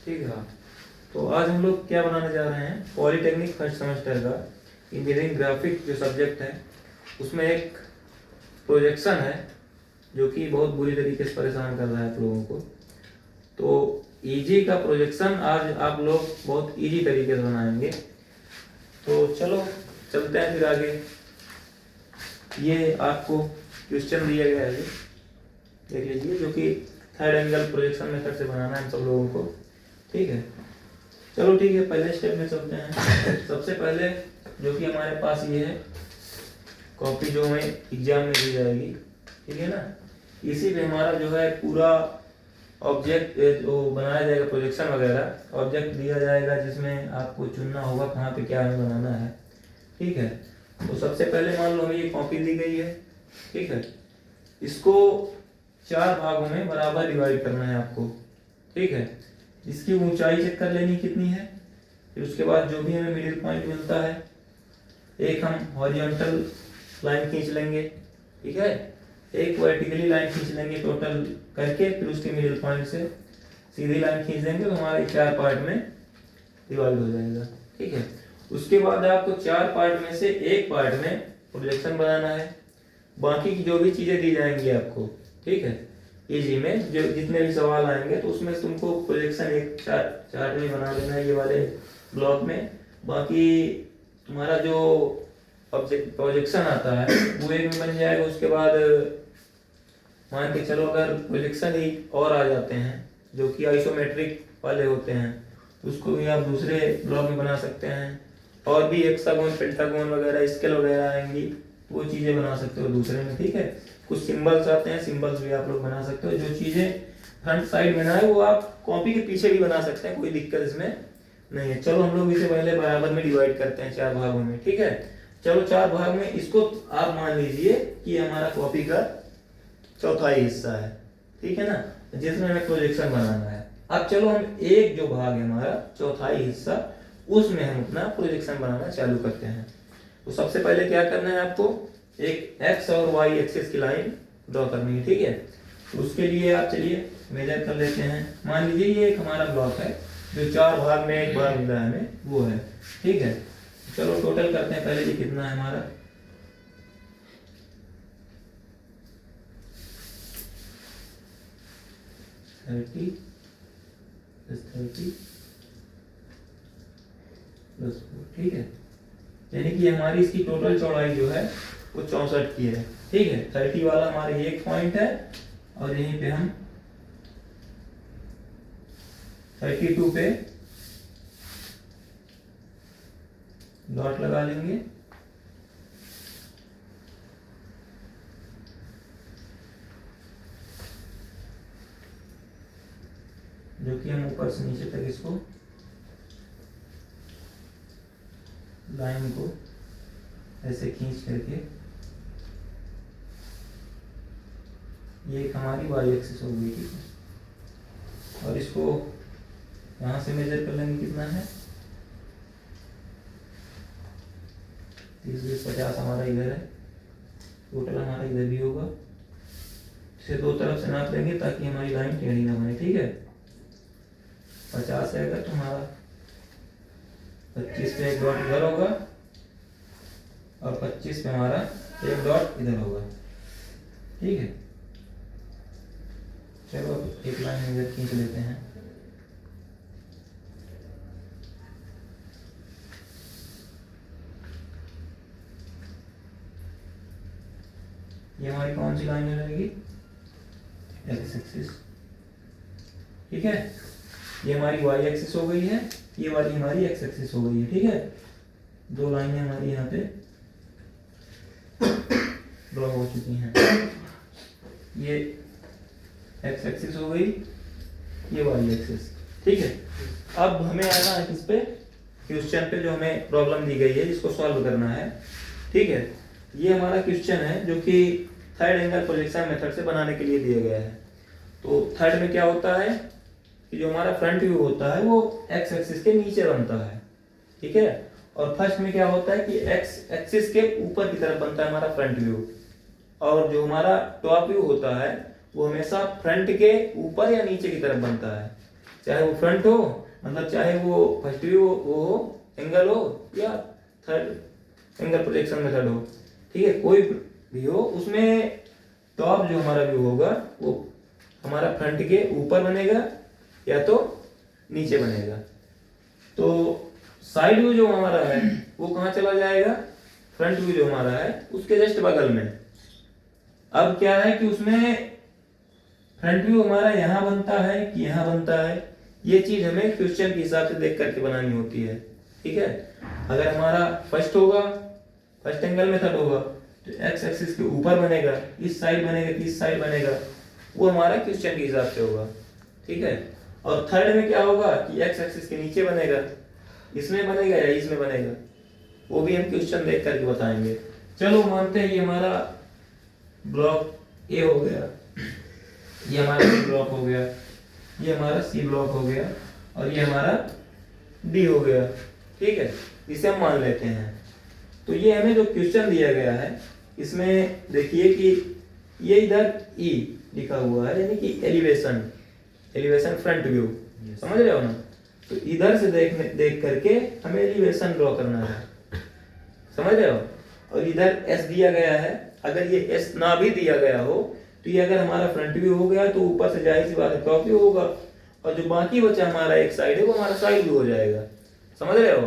ठीक है। तो आज हम लोग क्या बनाने जा रहे हैं, पॉलीटेक्निक फर्स्ट सेमेस्टर का इंजीनियरिंग ग्राफिक जो सब्जेक्ट है उसमें एक प्रोजेक्शन है जो कि बहुत बुरी तरीके से परेशान कर रहा है आप लोगों को। तो इजी का प्रोजेक्शन आज आप लोग बहुत इजी तरीके से बनाएंगे। तो चलो चलते हैं फिर आगे। ये आपको क्वेश्चन दिया गया है, देख लीजिए, जो कि थर्ड एंगल प्रोजेक्शन मेथड से बनाना है हम सब लोगों को। ठीक है, चलो ठीक है, पहले स्टेप में चलते हैं। सबसे पहले जो कि हमारे पास ये है कॉपी जो हमें एग्जाम में दी जाएगी, ठीक है ना। इसी पे हमारा जो है पूरा ऑब्जेक्ट जो बनाया जाएगा, प्रोजेक्शन वगैरह ऑब्जेक्ट दिया जाएगा जिसमें आपको चुनना होगा कहाँ पे क्या हमें बनाना है। ठीक है, तो सबसे पहले मान लो हमें ये कॉपी दी गई है, ठीक है। इसको 4 भागों में बराबर डिवाइड करना है आपको, ठीक है। इसकी ऊंचाई चेक कर लेनी कितनी है। फिर उसके बाद जो भी हमें मिडिल पॉइंट मिलता है, एक हम हॉरिजॉन्टल लाइन खींच लेंगे, ठीक है, एक वर्टिकली लाइन खींच लेंगे टोटल करके, फिर उसके मिडिल पॉइंट से सीधी लाइन खींच देंगे तो हमारे 4 पार्ट में डिवाइड हो जाएगा, ठीक है। उसके बाद आपको 4 पार्ट में से एक पार्ट में प्रोजेक्शन बनाना है। बाकी की जो भी चीजें दी जाएंगी आपको, ठीक है, इजी में जो जितने भी सवाल आएंगे तो उसमें तुमको प्रोजेक्शन एक चार्ट में बना लेना है, ये वाले ब्लॉक में। बाकी तुम्हारा जो ऑब्जेक्ट प्रोजेक्शन आता है वो एक में बन जाएगा। उसके बाद मान के चलो अगर प्रोजेक्शन ही और आ जाते हैं जो कि आइसोमेट्रिक वाले होते हैं, उसको भी आप दूसरे ब्लॉक में बना सकते हैं। और भी हेक्सागोन, पेंटागोन वगैरह, स्केल वगैरह आएंगी, वो चीजें बना सकते हो दूसरे में, ठीक है। कुछ सिंबल्स आते हैं, सिंबल्स भी आप लोग बना सकते हो। जो चीजें फ्रंट साइड में ना है वो आप कॉपी के पीछे भी बना सकते हैं, कोई दिक्कत इसमें नहीं है। चलो हम लोग इसे पहले बराबर में डिवाइड करते हैं 4 भागों में, ठीक है। चलो 4 भाग में इसको आप मान लीजिए कि हमारा कॉपी का चौथाई हिस्सा है, ठीक है ना, जिसमें हमें प्रोजेक्शन बनाना है। अब चलो हम एक जो भाग है हमारा चौथाई हिस्सा, उसमें हम अपना प्रोजेक्शन बनाना चालू करते हैं। तो सबसे पहले क्या करना है आपको, एक एक्स और वाई एक्सिस की लाइन ड्रॉ करनी है, ठीक है। तो उसके लिए आप चलिए मेजर कर लेते हैं। मान लीजिए ये एक हमारा ब्लॉक है जो 4 भाग में एक भाग मिला है हमें, वो है, ठीक है। चलो टोटल करते हैं पहले, ये कितना है हमारा, थर्टी प्लस 4, ठीक है। यानी कि हमारी इसकी टोटल चौड़ाई जो है वो 64 की है, ठीक है। 30 वाला हमारा एक पॉइंट है और यहीं पे हम 32 पे डॉट लगा लेंगे, जो कि हम ऊपर से नीचे तक इसको लाइन को ऐसे खींच करके, ये एक हमारी वाई एक्सिस हो गई, ठीक है। और इसको यहां से मेजर कर लेंगे, कितना है 30, 20, 50 हमारा इधर है, टोटल हमारा इधर भी होगा। इसे दो तरफ से नाप लेंगे ताकि हमारी लाइन टेढ़ी ना बने, ठीक है। 50 है अगर तो हमारा 25 पे एक डॉट इधर होगा और 25 पे हमारा एक डॉट इधर होगा, ठीक है। चलो एक लाइन इधर खींच लेते हैं। ये हमारी कौन सी लाइन रहेगी, एक्स एक्सिस, ठीक है। ये हमारी वाई एक्सिस हो गई है, ये वाली हमारी एक्स एक्सिस हो गई है, ठीक है। 2 लाइनें हमारी यहाँ पे ड्रॉ हो चुकी हैं। ये एक्स एक्सिस हो गई, ये वाई एक्सिस, ठीक है। अब हमें आना है किस पे, क्वेश्चन पे जो हमें प्रॉब्लम दी गई है जिसको सॉल्व करना है, ठीक है। ये हमारा क्वेश्चन है जो कि थर्ड एंगल प्रोजेक्शन मेथड से बनाने के लिए दिया गया है। तो थर्ड में क्या होता है कि जो हमारा फ्रंट व्यू होता है वो एक्स एक्सिस के नीचे बनता है, ठीक है। और फर्स्ट में क्या होता है कि एक्स एक्सिस के ऊपर की तरफ बनता है हमारा फ्रंट व्यू, और जो हमारा टॉप व्यू होता है वो हमेशा फ्रंट के ऊपर या नीचे की तरफ बनता है, चाहे वो फ्रंट हो, मतलब चाहे वो फर्स्ट व्यू हो एंगल हो या थर्ड एंगल प्रोजेक्शन मेथड हो, ठीक है, कोई भी हो, उसमें टॉप जो हमारा व्यू होगा वो हमारा फ्रंट के ऊपर बनेगा या तो नीचे बनेगा। तो साइड व्यू जो हमारा है वो कहाँ चला जाएगा, फ्रंट व्यू जो हमारा है उसके जस्ट बगल में। अब क्या है कि उसमें फ्रंट व्यू हमारा यहाँ बनता है कि यहाँ बनता है, ये चीज हमें क्वेश्चन के हिसाब से देख करके बनानी होती है, ठीक है। अगर हमारा फर्स्ट होगा, फर्स्ट एंगल मेथड होगा, तो एक्स एक्सिस के ऊपर बनेगा, इस साइड बनेगा कि इस साइड बनेगा, वो हमारा क्वेश्चन के हिसाब से होगा, ठीक है। और थर्ड में क्या होगा कि एक्स एक्सिस के नीचे बनेगा, इसमें बनेगा या इसमें बनेगा, वो भी हम क्वेश्चन देख करके बताएंगे। चलो मानते हैं ये हमारा ब्लॉक ए हो गया, ये हमारा बी ब्लॉक हो गया, ये हमारा सी ब्लॉक हो गया और ये हमारा डी हो गया, ठीक है, इसे हम मान लेते हैं। तो ये हमें जो क्वेश्चन दिया गया है इसमें देखिए कि ये इधर ई लिखा हुआ है, यानी कि एलिवेशन, एलिवेशन फ्रंट व्यू, समझ रहे हो ना। तो इधर से देख करके हमें एलिवेशन ड्रॉ करना है, समझ रहे हो। और इधर एस दिया गया है, अगर ये एस ना भी दिया गया हो तो ये अगर हमारा फ्रंट व्यू हो गया तो ऊपर से जाहिर सी बात है टॉप व्यू होगा, और जो बाकी बचा हमारा एक साइड है वो हमारा साइड व्यू हो जाएगा, समझ रहे हो।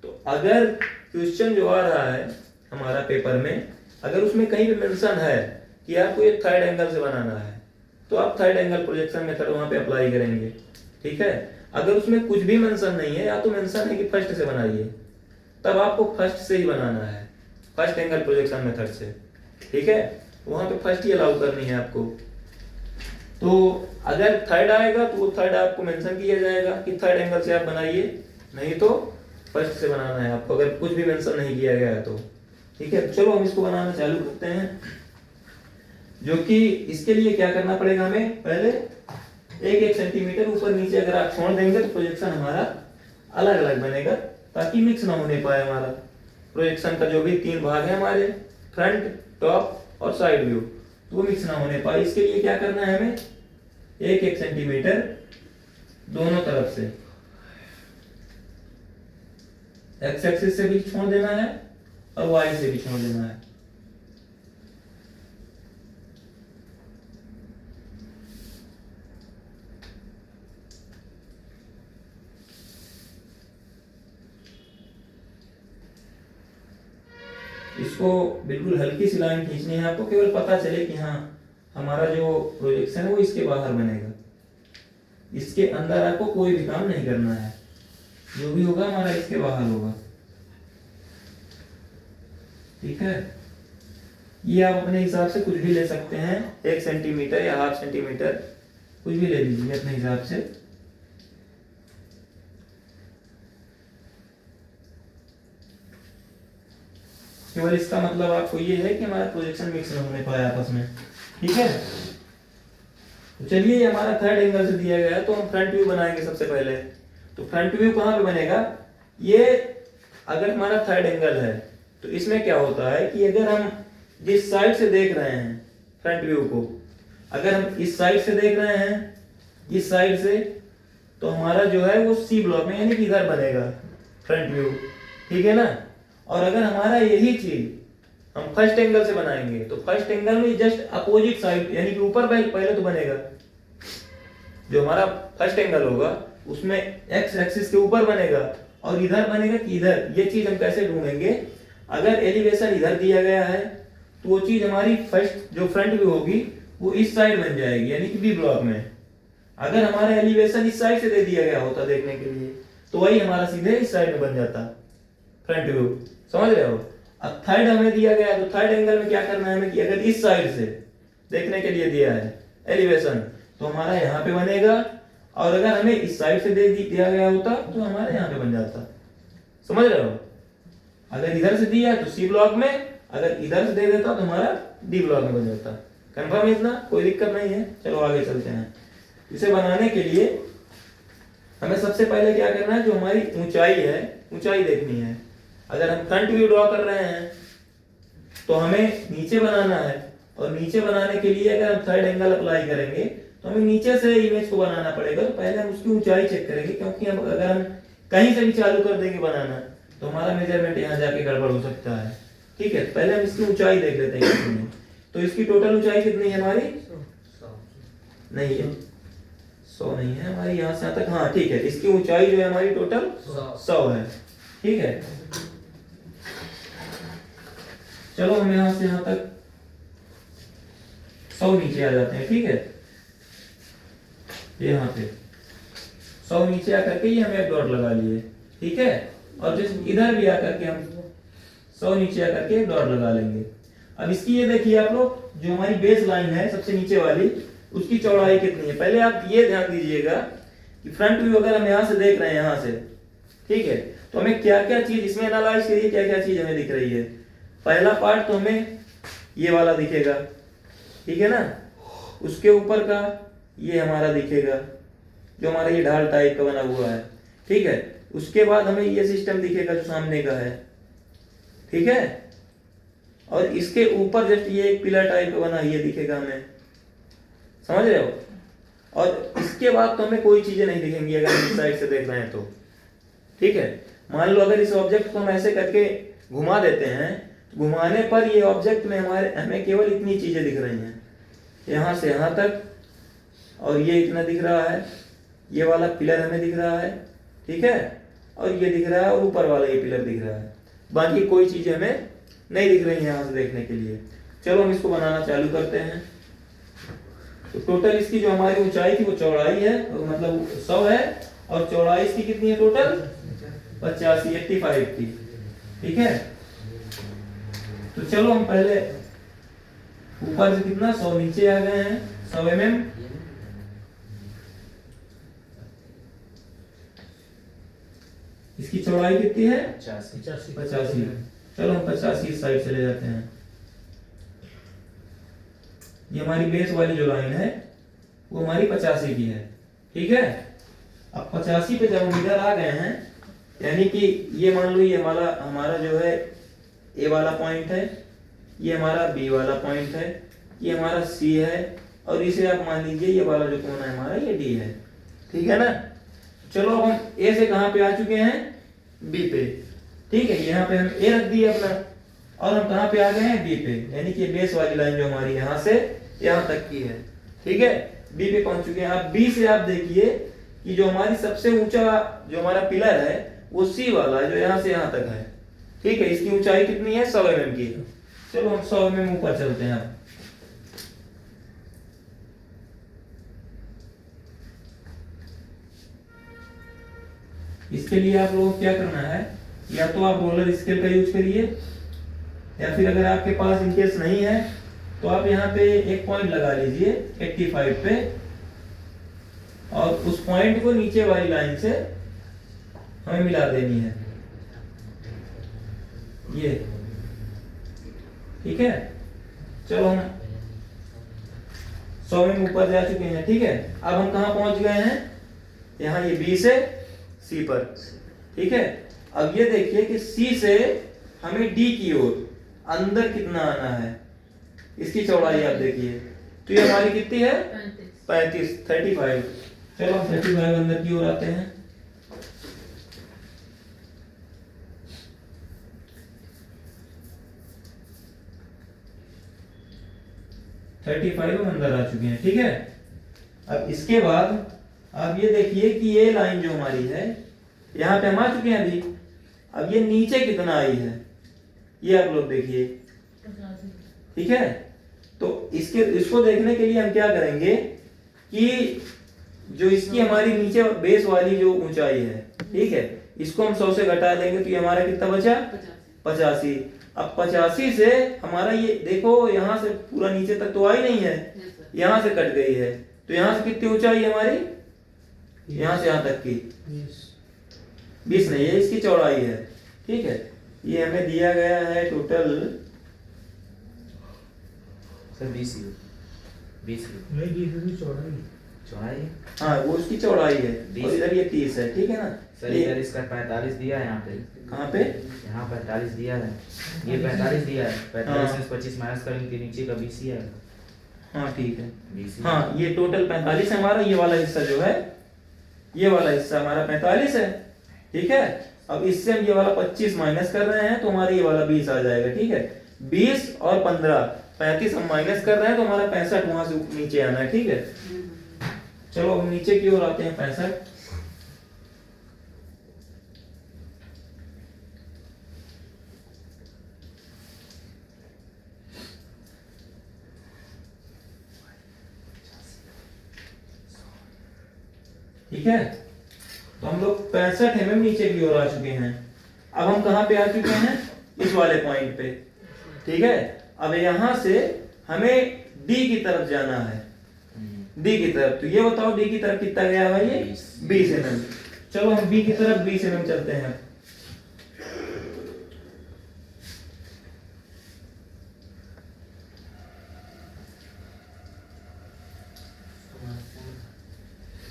तो अगर क्वेश्चन जो आ रहा है हमारा पेपर में, अगर उसमें कहीं भी मेंशन है कि आपको ये थर्ड एंगल से बनाना है, तो आप थर्ड एंगल प्रोजेक्शन मेथड वहां पे अप्लाई करेंगे, ठीक है। अगर उसमें कुछ भी मेंशन नहीं है, या तो मेंशन है कि फर्स्ट से बनाइए, तब आपको फर्स्ट से ही बनाना है, फर्स्ट एंगल प्रोजेक्शन मेथड से, ठीक है। वहां पे फर्स्ट ही अलाउ करनी है आपको। तो अगर थर्ड आएगा तो वो थर्ड आपको मेंशन किया जाएगा कि थर्ड एंगल से आप बनाइए, नहीं तो फर्स्ट से बनाना है आपको, अगर कुछ भी मेंशन नहीं किया गया है तो, ठीक है। चलो हम इसको बनाना चालू करते हैं, जो कि इसके लिए क्या करना पड़ेगा हमें, पहले 1-1 सेंटीमीटर ऊपर नीचे अगर आप छोड़ देंगे तो प्रोजेक्शन हमारा अलग अलग बनेगा, ताकि मिक्स ना होने पाए हमारा प्रोजेक्शन का जो भी 3 भाग है हमारे, फ्रंट, टॉप और साइड व्यू, तो वो मिक्स ना होने पाए। इसके लिए क्या करना है हमें, 1-1 सेंटीमीटर दोनों तरफ से एक्स एक्सिस से भी छोड़ देना है और वाई से भी छोड़ देना है। इसको बिल्कुल हल्की सी लाइन खींचनी है आपको, केवल पता चले कि हाँ हमारा जो प्रोजेक्शन है वो इसके बाहर बनेगा, इसके अंदर आपको कोई भी काम नहीं करना है, जो भी होगा हमारा इसके बाहर होगा, ठीक है। ये आप अपने हिसाब से कुछ भी ले सकते हैं, 1 सेंटीमीटर या 1/2 सेंटीमीटर, कुछ भी ले लीजिए अपने हिसाब से। केवल इसका मतलब आपको ये है कि हमारा प्रोजेक्शन मिक्स न होने पाए आपस में, ठीक है। तो चलिए, ये हमारा थर्ड एंगल से दिया गया है, तो हम फ्रंट व्यू बनाएंगे सबसे पहले। तो फ्रंट व्यू कहाँ पे बनेगा, ये अगर हमारा थर्ड एंगल है तो इसमें क्या होता है कि अगर हम जिस साइड से देख रहे हैं फ्रंट व्यू को, अगर हम इस साइड से देख रहे हैं, इस साइड से, तो हमारा जो है वो सी ब्लॉक में, यानी कि इधर बनेगा फ्रंट व्यू, ठीक है ना। और अगर हमारा यही चीज हम फर्स्ट एंगल से बनाएंगे तो फर्स्ट एंगल में जस्ट अपोजिट साइड, यानी कि ऊपर पहले तो बनेगा, जो हमारा फर्स्ट एंगल होगा उसमें एक्स एक्सिस के ऊपर बनेगा, और इधर बनेगा कि इधर। ये चीज हम कैसे ढूंढेंगे, अगर एलिवेशन इधर दिया गया है तो वो चीज हमारी फर्स्ट जो फ्रंट व्यू होगी वो इस साइड बन जाएगी, यानी कि बी ब्लॉक में। अगर हमारा एलिवेशन इस साइड से दे दिया गया होता देखने के लिए, तो वही हमारा सीधे इस साइड में बन जाता फ्रंट व्यू, समझ रहे हो। अब थर्ड हमें दिया गया, तो थर्ड एंगल में क्या करना है हमें कि अगर इस साइड से देखने के लिए दिया है एलिवेशन, तो हमारा यहाँ पे बनेगा, और अगर हमें इस साइड से दिया गया होता तो हमारे यहाँ पे बन जाता, समझ रहे हो। अगर इधर से दिया तो सी ब्लॉक में, अगर इधर से दे देता तो हमारा डी ब्लॉक में बन जाता। कंफर्म है इतना, कोई दिक्कत नहीं है। चलो आगे चलते हैं। इसे बनाने के लिए हमें सबसे पहले क्या करना है, जो हमारी ऊंचाई है, ऊंचाई देखनी है। अगर हम फ्रंट व्यू ड्रॉ कर रहे हैं तो हमें नीचे बनाना है, और नीचे बनाने के लिए अगर हम थर्ड एंगल अप्लाई करेंगे तो हमें नीचे से इमेज को बनाना पड़ेगा। तो पहले हम उसकी ऊंचाई चेक करेंगे, क्योंकि अब अगर हम कहीं से भी चालू कर देंगे बनाना तो हमारा मेजरमेंट यहाँ जाके गड़बड़ हो सकता है। ठीक है, पहले हम इसकी ऊंचाई देख लेते हैं कितनी है। तो इसकी टोटल ऊंचाई कितनी है हमारी? नहीं है, 100 नहीं है हमारी, यहाँ से यहाँ तक। हाँ ठीक है, इसकी ऊंचाई जो है हमारी टोटल 100 है। ठीक है, चलो हम यहाँ से यहाँ तक 100 नीचे आ जाते हैं। ठीक है, यहाँ पे 100 नीचे आकर के ये हमें एक डॉट लगा लिए। ठीक है, और जिस इधर भी आकर के हम 100 नीचे आकर के डॉट लगा लेंगे। अब इसकी ये देखिए आप लोग, जो हमारी बेस लाइन है सबसे नीचे वाली, उसकी चौड़ाई कितनी है। पहले आप ये ध्यान दीजिएगा कि फ्रंट व्यू अगर हम यहाँ से देख रहे हैं, यहाँ से, ठीक है, तो हमें क्या क्या चीज इसमें एनालाइज करिए, क्या क्या चीज हमें दिख रही है। पहला पार्ट तो हमें ये वाला दिखेगा, ठीक है ना, उसके ऊपर का ये हमारा दिखेगा, जो हमारा ये ढाल टाइप का बना हुआ है। ठीक है, उसके बाद हमें ये सिस्टम दिखेगा जो सामने का है। ठीक है, और इसके ऊपर जस्ट ये एक पिलर टाइप का बना ये दिखेगा हमें, समझ रहे हो। और इसके बाद तो हमें कोई चीजें नहीं दिखेंगी अगर हम इस साइड से देख रहे हैं तो। ठीक है, मान लो अगर इस ऑब्जेक्ट को हम ऐसे करके घुमा देते हैं, घुमाने पर ये ऑब्जेक्ट में हमें केवल इतनी चीजें दिख रही हैं, यहाँ से यहाँ तक, और ये इतना दिख रहा है, ये वाला पिलर हमें दिख रहा है। ठीक है, और ये दिख रहा है, और ऊपर वाला ये पिलर दिख रहा है। बाकी कोई चीजें हमें नहीं दिख रही है यहाँ से देखने के लिए। चलो हम इसको बनाना चालू करते हैं। तो टोटल इसकी जो हमारी ऊंचाई थी वो चौड़ाई है, मतलब 100 है, और चौड़ाई इसकी कितनी है टोटल? 85 की। ठीक है, तो चलो हम पहले ऊपर से कितना 100 नीचे आ गए हैं, 100 mm। इसकी चौड़ाई कितनी है? 85। चलो हम 85 इस साइड चले जाते हैं। ये हमारी बेस वाली जो लाइन है वो हमारी 85 की है। ठीक है, अब 85 पे जब हम इधर आ गए हैं, यानी कि ये मान लो ये हमारा जो है ए वाला पॉइंट है, ये हमारा बी वाला पॉइंट है, ये हमारा सी है, और इसे आप मान लीजिए ये वाला जो कोना है हमारा ये डी है। ठीक है ना, चलो हम ए से कहाँ पे आ चुके हैं? बी पे। ठीक है, यहाँ पे हम ए रख दिए अपना, और हम कहाँ पे आ गए हैं? बी पे, यानी कि बेस वाली लाइन जो हमारी यहाँ से यहाँ तक की है। ठीक है, बी पे पहुंच चुके हैं। अब बी से आप देखिए कि जो हमारी सबसे ऊंचा जो हमारा पिलर है वो सी वाला है, जो यहाँ से यहाँ तक है। ठीक है, इसकी ऊंचाई कितनी है? 100 mm की। चलो हम 100 mm ऊपर चलते हैं। इसके लिए आप लोगों को क्या करना है, या तो आप रोलर स्केल का यूज करिए, या फिर अगर आपके पास इनकेस नहीं है तो आप यहाँ पे एक पॉइंट लगा लीजिए 85 पे, और उस पॉइंट को नीचे वाली लाइन से हमें मिला देनी है ये। ठीक है, चलो हम 100 में ऊपर जा चुके हैं। ठीक है, अब हम कहाँ पहुंच गए हैं? यहाँ ये बी से सी पर। ठीक है, अब ये देखिए कि सी से हमें डी की ओर अंदर कितना आना है, इसकी चौड़ाई आप देखिए, तो ये हमारी कितनी है? 35। चलो हम 35 अंदर की ओर आते हैं। हम अंदर आ चुके हैं। ठीक है, अब इसके बाद आप ये देखिए कि ये लाइन जो हमारी है यहाँ पे हम आ चुके हैं अभी। अब ये नीचे कितना आई है ये आप लोग देखिए। ठीक है, तो इसको देखने के लिए हम क्या करेंगे कि जो इसकी हमारी नीचे बेस वाली जो ऊंचाई है, ठीक है, इसको हम 100 से घटा देंगे तो ये हमारा कितना बचा? 85। अब 85 से हमारा ये देखो यहाँ से पूरा नीचे तक तो आई नहीं है, यहाँ से कट गई है, तो यहाँ से कितनी ऊंचाई है हमारी? यहाँ से यहाँ तक की 20 नहीं है, इसकी चौड़ाई है। ठीक है, ये हमें दिया गया है टोटल सर 20 चौड़ाई। हाँ, वो उसकी चौड़ाई है, और इधर ये 30 है। ठीक है ना सर, इधर इसका 45 दिया है यहाँ पे। कहाँ पे? यहाँ 45 दिया है, ये 45 दिया है। 45 में 25 माइनस करेंगे नीचे का 20 ही आएगा। हाँ ठीक है, 20 हाँ ये टोटल 45 है हमारा, ये वाला हिस्सा जो है, ये वाला हिस्सा हमारा 45 है, ठीक है। अब इससे हम ये वाला 25 माइनस कर रहे हैं तो हमारा ये वाला 20 आ जाएगा, ठीक है। 20 और 15, 35 हम माइनस कर रहे हैं तो हमारा 65 वहां से नीचे आना है, ठीक है। चलो हम नीचे की ओर आते हैं, 65। ठीक है, तो हम लोग 65 mm नीचे की ओर आ चुके हैं। अब हम कहाँ पे आ चुके हैं, इस वाले पॉइंट पे, ठीक है। अब यहां से हमें डी की तरफ जाना है, डी की तरफ। तो ये बताओ डी की तरफ कितना गया भाई, ये 20 mm। चलो हम बी की तरफ 20 mm चलते हैं।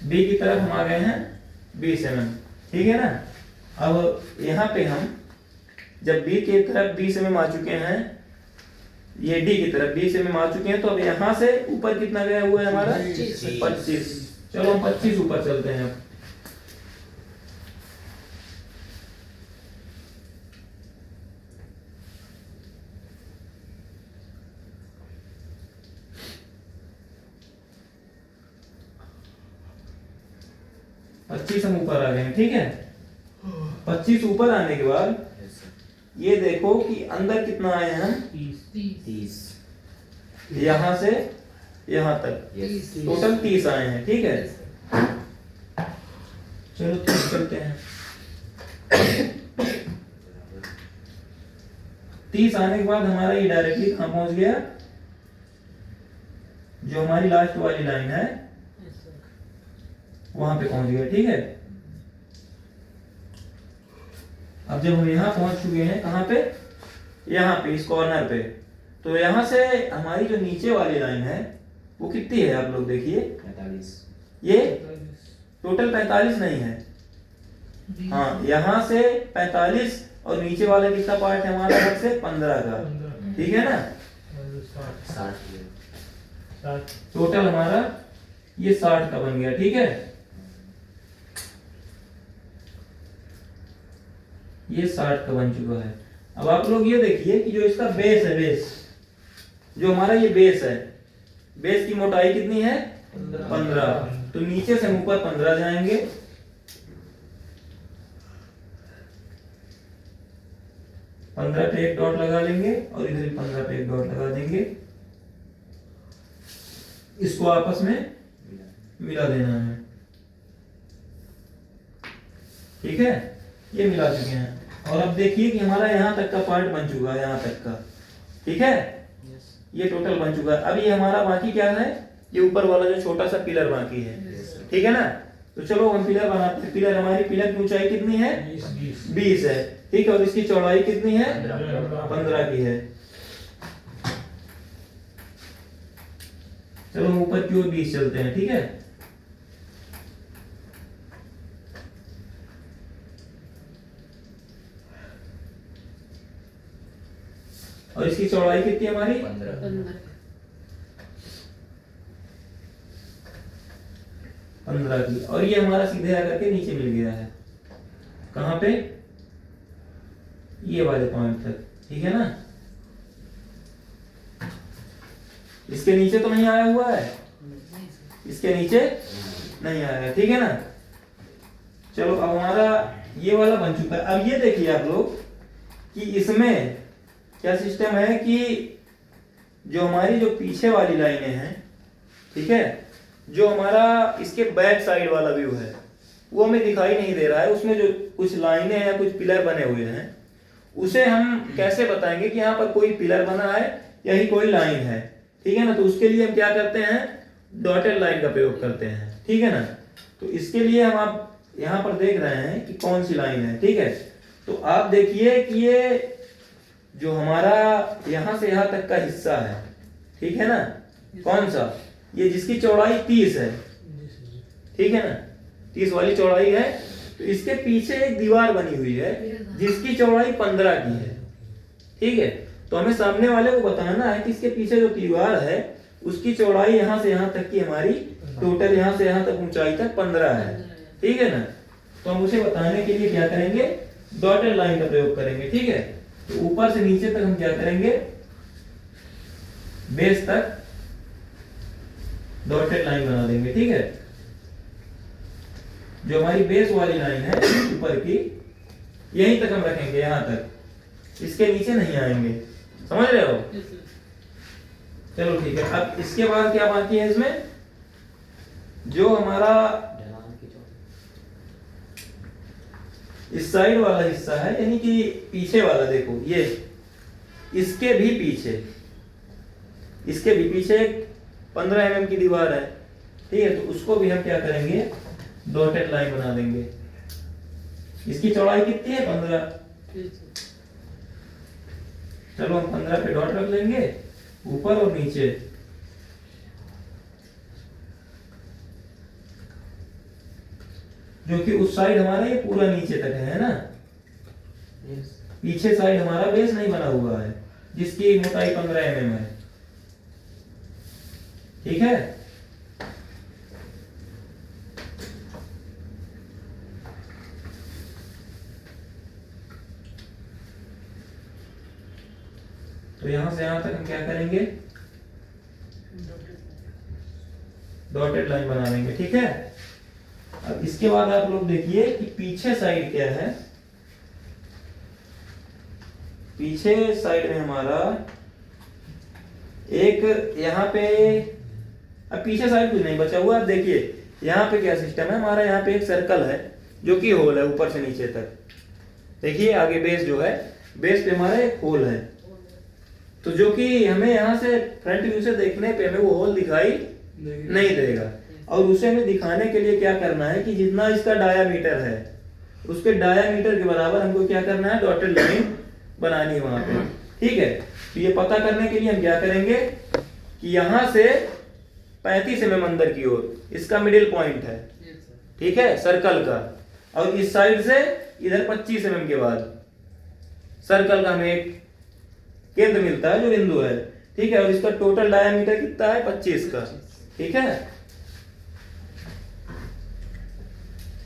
बी की तरफ हम आ गए हैं 20 mm, ठीक है ना। अब यहाँ पे हम जब बी की तरफ 20 mm आ चुके हैं, ये डी की तरफ 20 mm आ चुके हैं, तो अब यहाँ से ऊपर कितना गया हुआ है हमारा, 25। चलो हम 25 ऊपर चलते हैं। अब 25 हम ऊपर आ गए हैं, ठीक है। 25 ऊपर आने के बाद ये देखो कि अंदर कितना आए हैं हम, 30 यहां से यहां तक टोटल 30 आए हैं, ठीक है। चलो 30 चलते हैं। 30 आने के बाद हमारा ये डायरेक्टली कहां पहुंच गया, जो हमारी लास्ट वाली लाइन है वहां पे पहुंच गया, ठीक है। अब जब हम यहाँ पहुंच चुके हैं, कहाँ पे, यहाँ पे इस कॉर्नर पे, तो यहाँ से हमारी जो नीचे वाली लाइन है वो कितनी है, आप लोग देखिए, 45। ये टोटल 45 नहीं है, हाँ यहाँ से 45 और नीचे वाला कितना पार्ट है हमारा, अलग से 15 का, ठीक है ना। 60 टोटल हमारा ये 60 का बन गया, ठीक है। ये 60 का बन चुका है। अब आप लोग ये देखिए कि जो इसका बेस है, बेस जो हमारा ये बेस है, बेस की मोटाई कितनी है, 15। तो नीचे से हम ऊपर 15 जाएंगे, पंद्रह पे एक डॉट लगा लेंगे और इधर 15 पे एक डॉट लगा देंगे। इसको आपस में मिला देना है, ठीक है। ये मिला चुके हैं और अब देखिए कि हमारा यहाँ तक का पार्ट बन चुका है, यहाँ तक का, ठीक है। ये टोटल बन चुका है। अब ये हमारा बाकी क्या है, ये ऊपर वाला जो छोटा सा पिलर बाकी है, ठीक है ना। तो चलो हम पिलर बनाते हैं। पिलर हमारी पिलर की ऊंचाई कितनी है, 20 है, ठीक है। और इसकी चौड़ाई कितनी है, 15 की है। चलो हम ऊपर की ओर 20 चलते हैं, ठीक है। और इसकी चौड़ाई कितनी है हमारी, 15 की। और ये हमारा सीधे आकर के नीचे मिल गया है, कहां पे, ये वाले पॉइंट तक, ठीक है ना। इसके नीचे तो नहीं आया हुआ है, इसके नीचे नहीं आया है, ठीक है ना। चलो अब हमारा ये वाला बन चुका है। अब ये देखिए आप लोग कि इसमें क्या सिस्टम है कि जो हमारी जो पीछे वाली लाइनें हैं, ठीक है, जो हमारा इसके बैक साइड वाला व्यू है वो हमें दिखाई नहीं दे रहा है। उसमें जो कुछ लाइनें हैं, कुछ पिलर बने हुए हैं, उसे हम कैसे बताएंगे कि यहाँ पर कोई पिलर बना है या ही कोई लाइन है, ठीक है ना। तो उसके लिए हम क्या करते हैं, डॉटेड लाइन का प्रयोग करते हैं, ठीक है ना। तो इसके लिए हम आप यहाँ पर देख रहे हैं कि कौन सी लाइन है, ठीक है। तो आप देखिए कि ये जो हमारा यहाँ से यहाँ तक का हिस्सा है, ठीक है ना, कौन सा, ये जिसकी चौड़ाई 30 है, ठीक है ना, 30 वाली चौड़ाई है। तो इसके पीछे एक दीवार बनी हुई है जिसकी चौड़ाई 15 की है, ठीक है। तो हमें सामने वाले को बताना है कि इसके पीछे जो दीवार है उसकी चौड़ाई यहाँ से यहाँ तक की हमारी टोटल यहाँ से यहाँ तक ऊंचाई तक 15 है, ठीक है ना। तो हम उसे बताने के लिए क्या करेंगे, डॉटेड लाइन का प्रयोग करेंगे, ठीक है। तो ऊपर से नीचे तक हम क्या करेंगे, बेस तक डॉटेड लाइन बना देंगे, ठीक है। जो हमारी बेस वाली लाइन है ऊपर की, यहीं तक हम रखेंगे, यहां तक, इसके नीचे नहीं आएंगे, समझ रहे हो। चलो ठीक है। अब इसके बाद क्या बाकी है इसमें, जो हमारा इस साइड वाला हिस्सा है, यानी कि पीछे वाला, देखो ये इसके भी पीछे 15 mm की दीवार है, ठीक है। तो उसको भी हम क्या करेंगे, डॉटेड लाइन बना देंगे। इसकी चौड़ाई कितनी है, 15। चलो हम 15 पे डॉट रख लेंगे, ऊपर और नीचे। जो कि उस साइड हमारा ये पूरा नीचे तक है ना। पीछे साइड हमारा बेस नहीं बना हुआ है, जिसकी मोटाई 15 mm है, ठीक है। तो यहां से यहां तक हम क्या करेंगे, डॉटेड लाइन बना लेंगे, ठीक है। अब इसके बाद आप लोग देखिए कि पीछे साइड क्या है। पीछे साइड में हमारा एक यहाँ पे, अब पीछे साइड कुछ नहीं बचा हुआ। अब देखिए यहाँ पे क्या सिस्टम है हमारा, यहाँ पे एक सर्कल है जो कि होल है ऊपर से नीचे तक। देखिए आगे बेस जो है, बेस पे हमारा एक होल है, तो जो कि हमें यहाँ से फ्रंट व्यू से देखने पे हमें वो होल दिखाई नहीं देगा। और उसे हमें दिखाने के लिए क्या करना है कि जितना इसका डायामीटर है, उसके डायामीटर के बराबर हमको क्या करना है, डॉटेड लाइन बनानी है वहां पे, ठीक है। तो ये पता करने के लिए हम क्या करेंगे कि यहां से 35 mm अंदर की ओर इसका मिडिल पॉइंट है, ठीक है, सर्कल का। और इस साइड से इधर 25 mm के बाद सर्कल का हमें एक केंद्र मिलता है जो बिंदु है, ठीक है। और इसका टोटल डायामीटर कितना है, 25 का, ठीक है।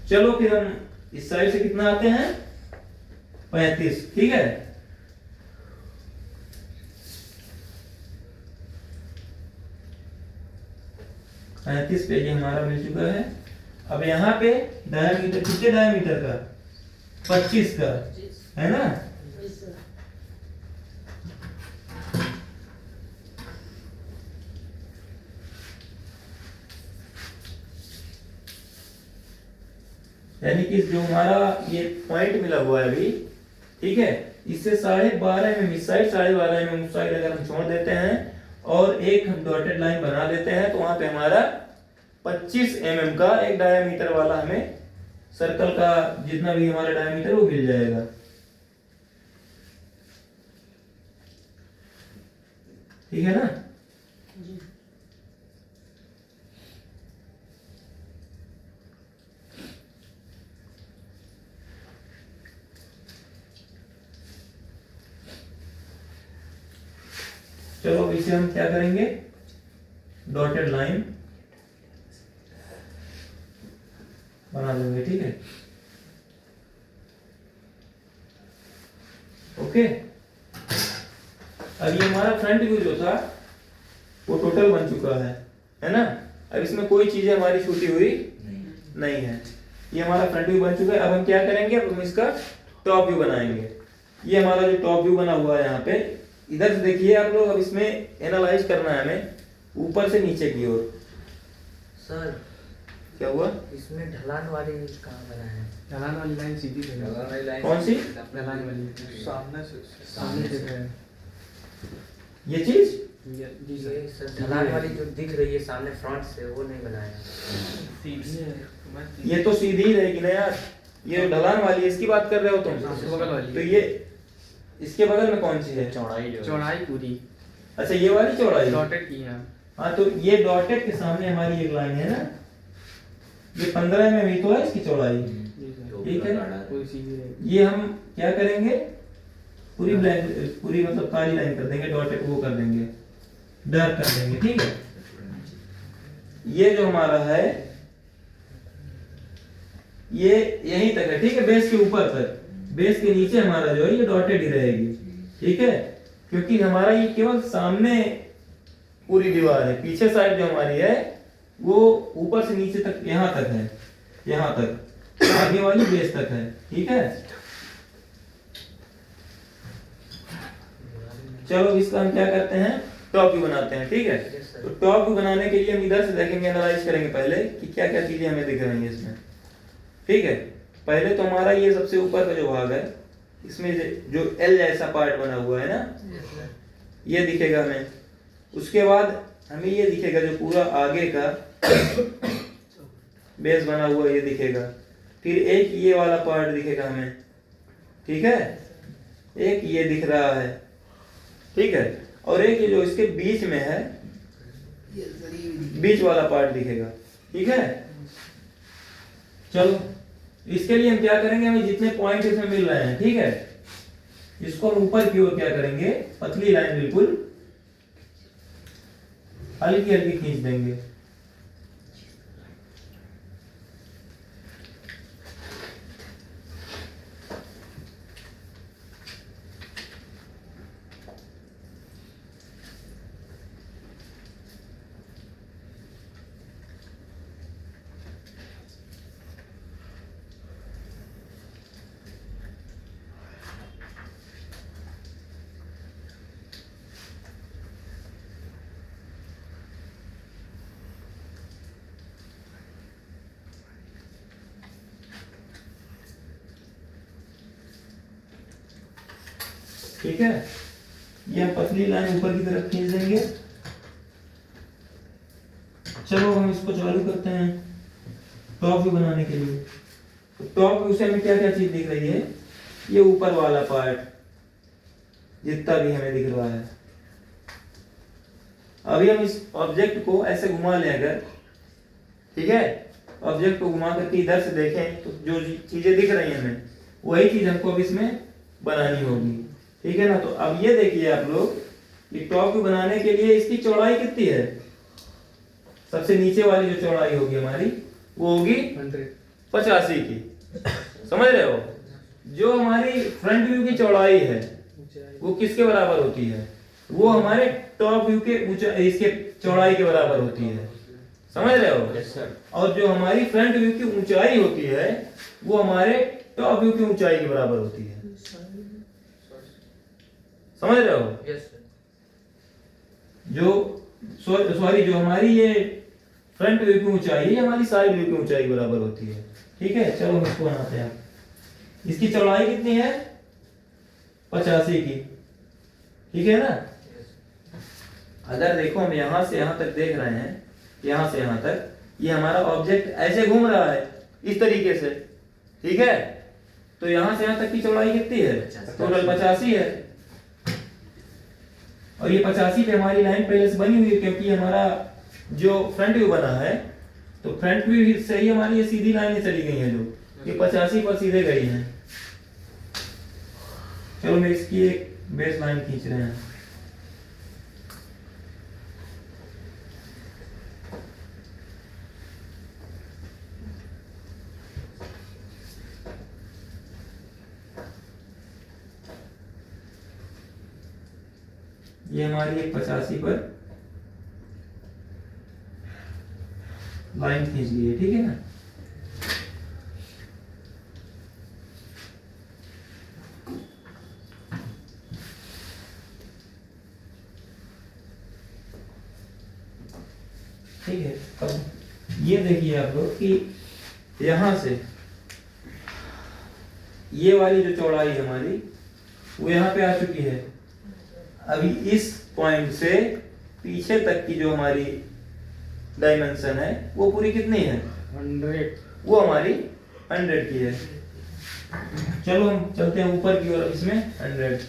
चलो फिर हम इस साइड से कितना आते हैं, 35, ठीक है। पे ये हमारा मिल चुका है। अब यहाँ पे डायमीटर कितने डायमीटर का, 25 का, है ना। यानी कि जो हमारा ये पॉइंट मिला हुआ है अभी, ठीक है, इससे 12.5 mm इस साइड, 12.5 mm उस साइड अगर हम छोड़ देते हैं और एक हम डॉटेड लाइन बना देते हैं, तो वहां पे हमारा 25 mm का एक डायमीटर वाला हमें सर्कल का जितना भी हमारा डायमीटर वो मिल जाएगा, ठीक है ना। चलो अब इसे हम क्या करेंगे, डॉटेड लाइन बना देंगे, ठीक है। ओके, अब ये हमारा फ्रंट व्यू जो था वो टोटल बन चुका है ना। अब इसमें कोई चीजें हमारी छूटी हुई नहीं है। ये हमारा फ्रंट व्यू बन चुका है। अब हम क्या करेंगे, अब हम इसका टॉप व्यू बनाएंगे। ये हमारा जो टॉप व्यू बना हुआ है यहाँ पे, इधर से देखिए आप लोग। अब इसमें एनालाइज करना है हमें ऊपर से नीचे की ओर। सर क्या हुआ, इसमें ढलान वाली कहाँ बना है? ढलान वाली लाइन सीधी है। ढलान वाली लाइन कौन सी? ढलान वाली सामने से है। ये चीज, जी ये सर, सर ढलान वाली जो दिख रही है सामने फ्रंट से, वो नहीं बनाया। सीधी है। ये तो सीधी ही रहेगी ना यार। ये ढलान वाली है, इसकी बात कर रहे हो तुम? बगल वाली। तो ये इसके बगल में कौन सी है? चौड़ाई पूरी। अच्छा, ये वाली चौड़ाई डॉटेड की है। हाँ, तो ये डॉटेड के सामने हमारी एक लाइन है ना, ये 15 में भी तो है इसकी चौड़ाई, ठीक है। पूरी सीधी रहेगी। ये हम क्या करेंगे, पूरी ब्लैक, पूरी मतलब काली लाइन कर देंगे, डॉटेड वो कर देंगे, डार्क कर देंगे, ठीक है। ये जो हमारा है ये यहीं तक है, ठीक है, बेस के ऊपर तक। बेस के नीचे हमारा जो है ये डॉटेड ही रहेगी, ठीक है, क्योंकि हमारा ये केवल सामने पूरी दीवार है, पीछे साइड जो हमारी है वो ऊपर से नीचे तक यहाँ तक है, यहाँ तक आगे वाली बेस तक है, ठीक है। चलो इसका हम क्या करते हैं, टॉप व्यू बनाते हैं, ठीक है। तो टॉप व्यू बनाने के लिए हम इधर से देखेंगे, एनालाइज करेंगे पहले कि क्या क्या चीजें हमें दिख रही हैं इसमें, ठीक है। पहले तो हमारा ये सबसे ऊपर का जो भाग है, इसमें जो एल जैसा पार्ट बना हुआ है ना, ये दिखेगा हमें। उसके बाद हमें ये दिखेगा जो पूरा आगे का बेस बना हुआ ये दिखेगा। फिर एक ये वाला पार्ट दिखेगा हमें, ठीक है, एक ये दिख रहा है, ठीक है, और एक ये जो इसके बीच में है, बीच वाला पार्ट दिखेगा, ठीक है। चलो इसके लिए हम क्या करेंगे, हमें जितने पॉइंट इसमें मिल रहे हैं, ठीक है, इसको हम ऊपर की ओर क्या करेंगे, पतली लाइन बिल्कुल हल्की हल्की खींच देंगे। ठीक है, ये हम पतली लाइन ऊपर की तरफ खींच देंगे। चलो हम इसको चालू करते हैं टॉप व्यू बनाने के लिए। तो टॉप व्यू से हमें क्या क्या चीज दिख रही है, ये ऊपर वाला पार्ट जितना भी हमें दिख रहा है। अभी हम इस ऑब्जेक्ट को ऐसे घुमा लें अगर, ठीक है, ऑब्जेक्ट को घुमा करके इधर से देखें तो जो चीजें दिख रही हैं हमें, वही चीज हमको अब इसमें बनानी होगी, ठीक है ना। तो अब ये देखिए आप लोग, ये टॉप व्यू बनाने के लिए इसकी चौड़ाई कितनी है, सबसे नीचे वाली जो चौड़ाई होगी हमारी वो होगी 85 की, समझ रहे हो। जो हमारी फ्रंट व्यू की चौड़ाई है वो किसके बराबर होती है, वो हमारे टॉप व्यू के इसके चौड़ाई के बराबर होती है, समझ रहे हो। Yes sir. और जो हमारी फ्रंट व्यू की ऊंचाई होती है वो हमारे टॉप व्यू की ऊंचाई के बराबर होती है, समझ रहे हो। Yes sir. जो सॉरी जो हमारी ये फ्रंट व्यू की ऊंचाई है हमारी साइड व्यू की ऊंचाई के बराबर होती है, ठीक है। चलो हम इसको बनाते हैं। इसकी चौड़ाई कितनी है, 85 की, ठीक है ना। अगर देखो हम यहां से यहां तक देख रहे हैं, यहां से यहां तक ये हमारा ऑब्जेक्ट ऐसे घूम रहा है इस तरीके से, ठीक है। तो यहां से यहां तक की चौड़ाई कितनी है, टोटल 85 है। और ये 85 पे हमारी लाइन पहले से बनी हुई है, क्योंकि हमारा जो फ्रंट व्यू बना है तो फ्रंट व्यू से ही हमारी ये सीधी लाइनें चली गई हैं, जो ये 85 पर सीधे गई हैं। चलो मैं इसकी एक बेस लाइन खींच रहे हैं। ये हमारी एक 85 पर लाइन खींच ली है, ठीक है ना। ठीक है, अब ये देखिए आप लोग कि यहां से ये वाली जो चौड़ाई है हमारी वो यहाँ पे आ चुकी है। अभी इस पॉइंट से पीछे तक की जो हमारी डायमेंशन है वो पूरी कितनी है, 100। वो हमारी 100 की है। चलो हम चलते हैं ऊपर की ओर, इसमें 100।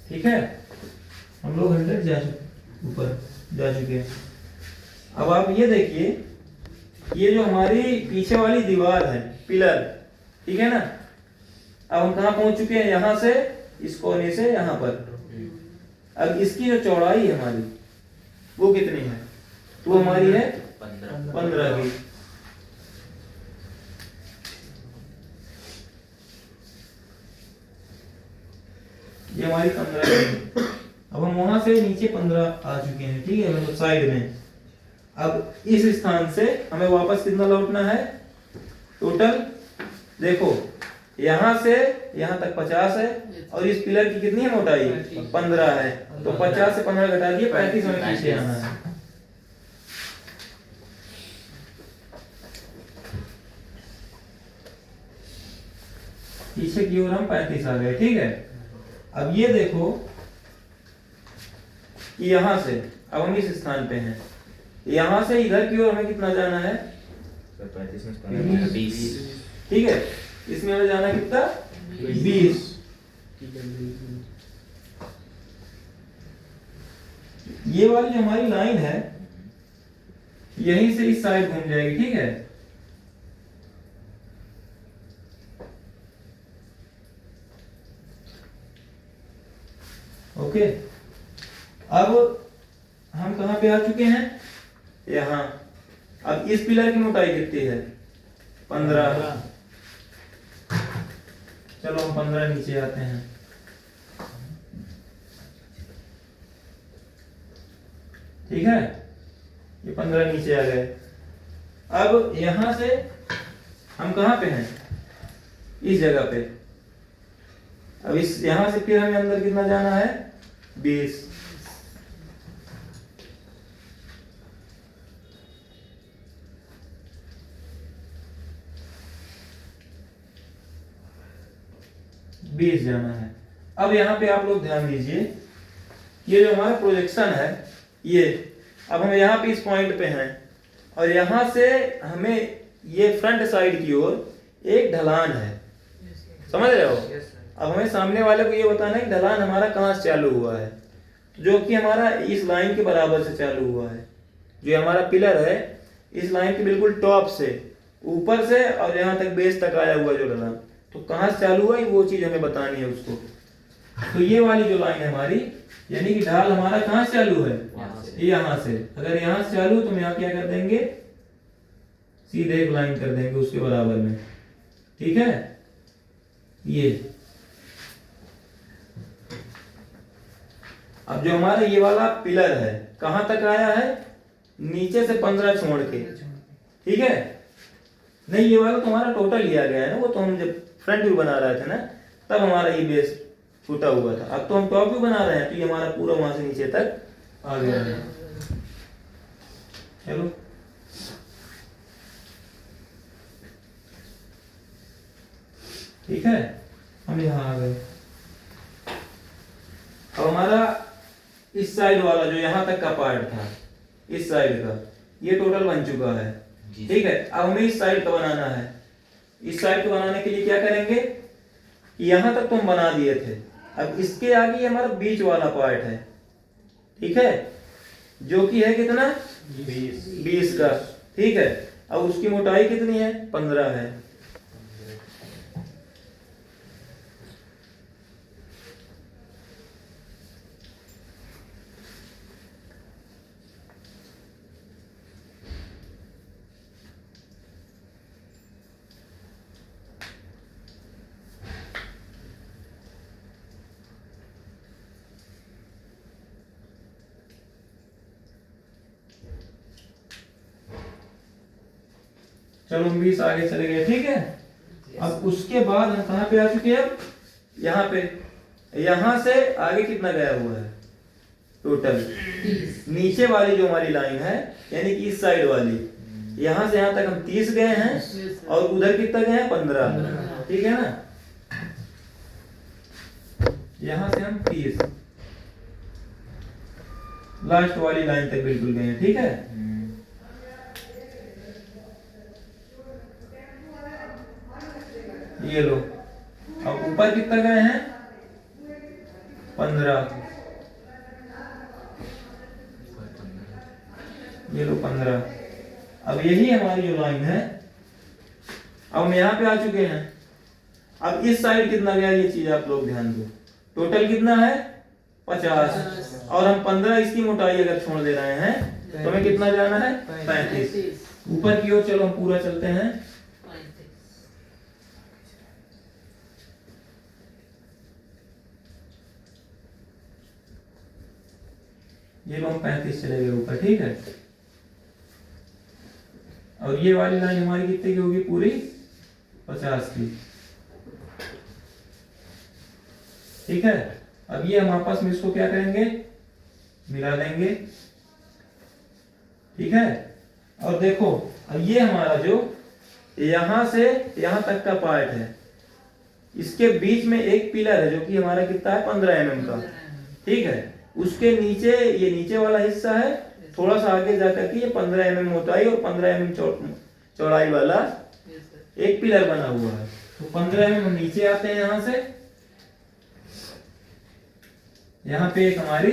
ठीक है, हम लोग 100 ऊपर जा चुके हैं। अब आप ये देखिए, ये जो हमारी पीछे वाली दीवार है, पिलर, ठीक है ना। अब हम कहाँ पहुंच चुके हैं, यहाँ से इस कोने से यहाँ पर। अब इसकी जो चौड़ाई है हमारी वो कितनी है, वो हमारी है 15 की। ये हमारी 15 की। अब हम वहां से नीचे 15 आ चुके हैं, ठीक है, मतलब साइड में। अब इस स्थान से हमें वापस कितना लौटना है, टोटल देखो यहाँ से यहाँ तक 50 है और इस पिलर की कितनी है मोटाई, 15 है। तो 50 से 15 घटा दिए, 35 हमें पीछे आना है। पीछे की ओर हम 35 आ गए, ठीक है। अब ये देखो कि यहां से अब हम इस स्थान पे हैं, यहां से इधर की ओर हमें कितना जाना है, 35 में 15 20। ठीक है। इसमें हमें जाना कितना, 20। ये वाली जो हमारी लाइन है यहीं से इस साइड घूम जाएगी, ठीक है। ओके, अब हम कहां पे आ चुके हैं, यहां। अब इस पिलर की मोटाई कितनी है, 15। चलो हम 15 नीचे आते हैं। ठीक है, ये 15 नीचे आ गए। अब यहां से हम कहां पे हैं, इस जगह पे। अब इस यहां से फिर हमें अंदर कितना जाना है, 20। जाना है। अब यहाँ पे आप लोग ध्यान दीजिए, ये जो हमारा प्रोजेक्शन है, ये अब हम यहाँ पे इस पॉइंट पे हैं और यहाँ से हमें ये फ्रंट साइड की ओर एक ढलान है, समझ रहे हो। अब हमें सामने वाले को ये बताना है कि ढलान हमारा कहाँ से चालू हुआ है, जो कि हमारा इस लाइन के बराबर से चालू हुआ है। जो हमारा पिलर है इस लाइन के बिल्कुल टॉप से ऊपर से और यहाँ तक बेस तक आया हुआ जो ढलान, तो कहाँ से चालू हुआ है वो चीज हमें बतानी है उसको। तो ये वाली जो लाइन है हमारी, यानी कि ढाल हमारा कहाँ से चालू है, यहाँ से। अगर यहाँ से चालू तो हम यहाँ क्या कर देंगे, सीधे एक लाइन कर देंगे उसके बराबर में, ठीक है। ये अब जो हमारा ये वाला पिलर है कहां तक आया है, नीचे से 15 छोड़ के, ठीक है। नहीं, ये वाला तुम्हारा टोटल लिया गया है ना, वो तो हम जब फ्रंट व्यू बना रहे थे ना तब हमारा ये बेस छूटा हुआ था। अब तो हम टॉप व्यू बना रहे हैं तो ये हमारा पूरा वहां से नीचे तक आ गया है। चलो ठीक है, हम यहाँ आ गए। अब हमारा इस साइड वाला जो यहाँ तक का पार्ट था, इस साइड का ये टोटल बन चुका है, ठीक है। अब हमें इस साइड का बनाना है। इस साइड को बनाने के लिए क्या करेंगे, यहां तक तो हम बना दिए थे, अब इसके आगे हमारा बीच वाला पार्ट है, ठीक है, जो कि है कितना, 20 का, ठीक है। अब उसकी मोटाई कितनी है, 15 है। चलो हम 20 आगे चले गए, ठीक है। अब उसके बाद हम कहाँ पे आ चुके हैं, यहाँ पे। यहाँ से आगे कितना गया हुआ है टोटल, नीचे वाली जो हमारी लाइन है यानी कि इस साइड वाली, यहाँ से यहाँ तक हम 30 गए हैं और उधर कितना गए हैं, 15, ठीक है ना। यहाँ से हम 30 लास्ट वाली लाइन तक बिल्कुल गए हैं, ठीक है। ये लो, अब ऊपर कितना गए हैं, 15, ये लो 15। अब यही हमारी जो लाइन है, अब हम यहाँ पे आ चुके हैं, अब इस साइड कितना गया ये चीज आप लोग ध्यान दो, टोटल कितना है 50 और हम 15 इसकी मोटाई अगर छोड़ दे रहे हैं तो हमें कितना जाना है 35। ऊपर की ओर चलो हम पूरा चलते हैं। ये लो हम 35 चले गए ऊपर, ठीक है। और ये वाली लाइन हमारी कितने की होगी पूरी 50 की, ठीक है। अब ये हम आपस में इसको क्या करेंगे मिला देंगे, ठीक है। और देखो अब ये हमारा जो यहां से यहां तक का पार्ट है, इसके बीच में एक पिलर है जो कि हमारा कितना है 15 mm का, ठीक है। उसके नीचे ये नीचे वाला हिस्सा है, थोड़ा सा आगे जाकर के ये 15 mm मोटाई और 15 mm चौड़ाई वाला एक पिलर बना हुआ है। तो 15 mm नीचे आते हैं यहां से, यहां पे एक हमारी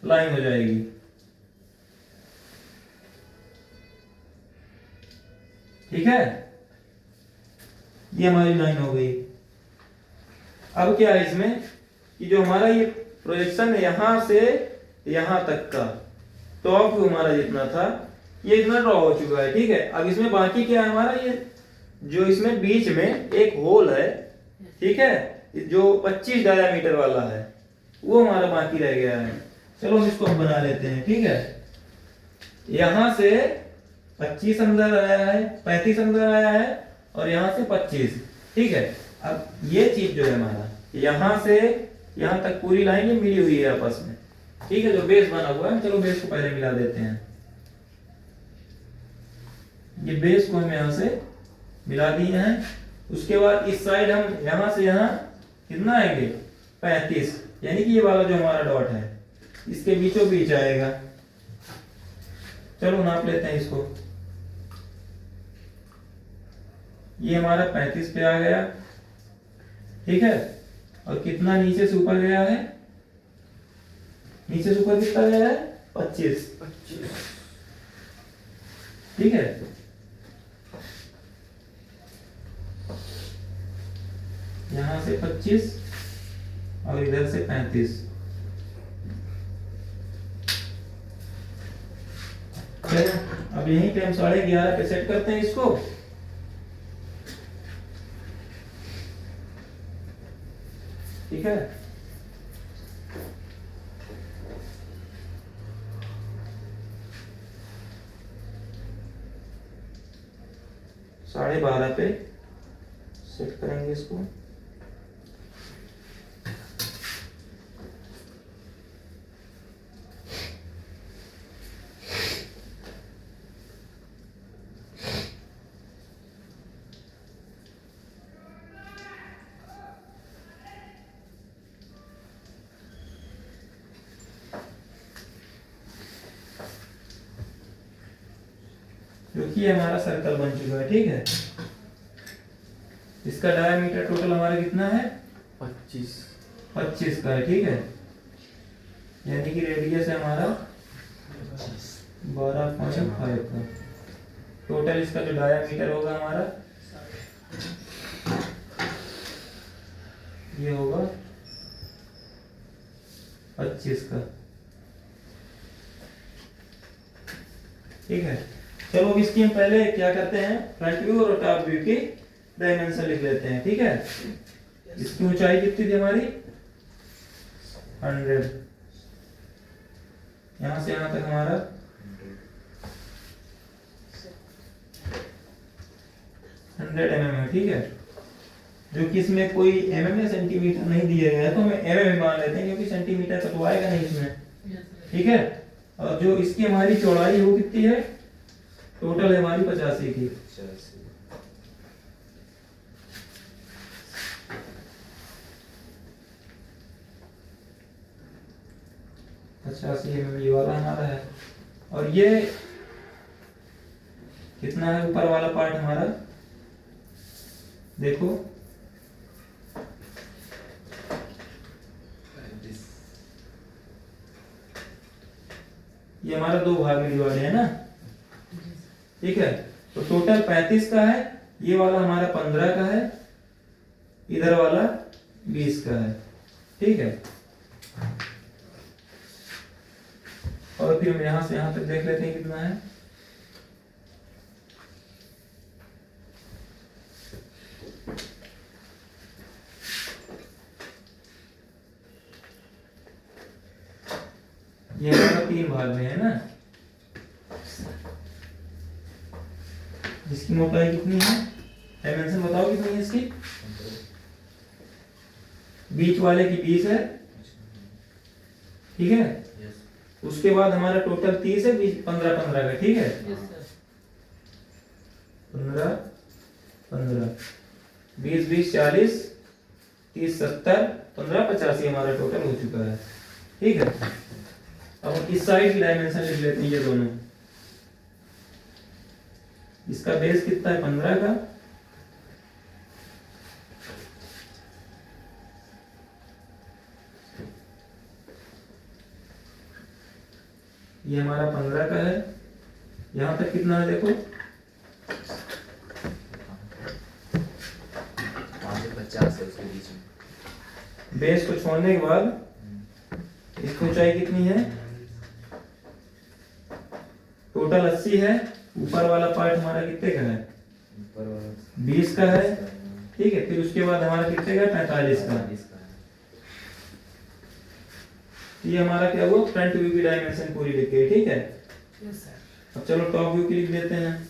लाइन हो जाएगी, ठीक है। ये हमारी लाइन हो गई। अब क्या है इसमें कि जो हमारा ये प्रोजेक्शन है यहां से यहां तक का टॉप व्यू हमारा जितना था ये इतना ड्रॉ हो चुका है, ठीक है। अब इसमें बाकी क्या है हमारा, ये जो इसमें बीच में एक होल है, ठीक है, जो 25 डायमीटर वाला है वो हमारा बाकी रह गया है। चलो हम इसको बना लेते हैं, ठीक है। यहां से 25 अंदर आया है, 35 अंदर आया है और यहां से 25, ठीक है। अब ये चीज जो है हमारा यहां से यहां तक पूरी लाइन ये मिली हुई है आपस में, ठीक है। जो बेस बना हुआ है, चलो बेस को पहले मिला देते हैं। ये बेस को हम यहां से मिला दिए हैं। उसके बाद इस साइड हम यहां से यहां कितना आएंगे 35, यानी कि ये वाला जो हमारा डॉट है इसके बीचों बीच आएगा। चलो नाप लेते हैं इसको। ये हमारा 35 पे आ गया, ठीक है। और कितना नीचे से ऊपर गया है, नीचे से ऊपर कितना गया है 25, ठीक है। यहां से 25 और इधर से 35, अब यहीं पे हम 11:30 पे सेट करते हैं इसको। ठीक है, साढ़े 12 पे सेट करेंगे इसको। क्योंकि ये हमारा सर्कल बन चुका है, ठीक है। इसका डायमीटर टोटल हमारा कितना है 25 का है, ठीक है। यानी कि रेडियस है हमारा 12.5 का। टोटल इसका जो डायमीटर होगा हमारा ये होगा 25 का, ठीक है। चलो अब इसकी हम पहले क्या करते हैं, फ्रंट व्यू और टॉप व्यू की डायमेंशन लिख लेते हैं, ठीक है। इसकी ऊंचाई कितनी थी हमारी 100, यहां से यहां तक हमारा 100 mm है, ठीक है। जो कि इसमें कोई mm या सेंटीमीटर नहीं दिया गया है तो हम mm मान लेते हैं, क्योंकि सेंटीमीटर का तो आएगा नहीं इसमें, ठीक है। और जो इसकी हमारी चौड़ाई वो कितनी है, टोटल है हमारी 85 की। 85 mm ये वाला हमारा है। और ये कितना है ऊपर वाला पार्ट हमारा, देखो ये हमारा 2 भाग में डिवाइड है ना, ठीक है। तो टोटल 35 का है, ये वाला हमारा 15 का है, इधर वाला 20 का है, ठीक है। और फिर हम यहाँ से यहाँ तक देख लेते हैं कितना है। ये हमारा 3 भाग में है ना। इसकी मोटाई कितनी है, डायमेंशन बताओ कितनी है इसकी। बीच वाले की 20 है, ठीक है। उसके बाद हमारा टोटल 30 है, 15 का, ठीक है। 15 15 20 20 40 30 70 15 85 हमारा टोटल हो चुका है, ठीक है। अब इस साइड की डायमेंशन लिख लेते हैं, ये दोनों। इसका बेस कितना है, 15 का। ये हमारा 15 का है। यहां तक कितना है देखो, 50 है उसके बीच में। बेस को छोड़ने के बाद इसकी ऊंचाई कितनी है, टोटल 80 है। ऊपर वाला पार्ट हमारा कितने का है, 20 का है, ठीक है। फिर उसके बाद हमारा कितने का, 45 का। ये हमारा क्या हुआ, फ्रंट व्यू की डायमेंशन पूरी लिख गई, ठीक है। अब चलो टॉप व्यू की लिख देते हैं।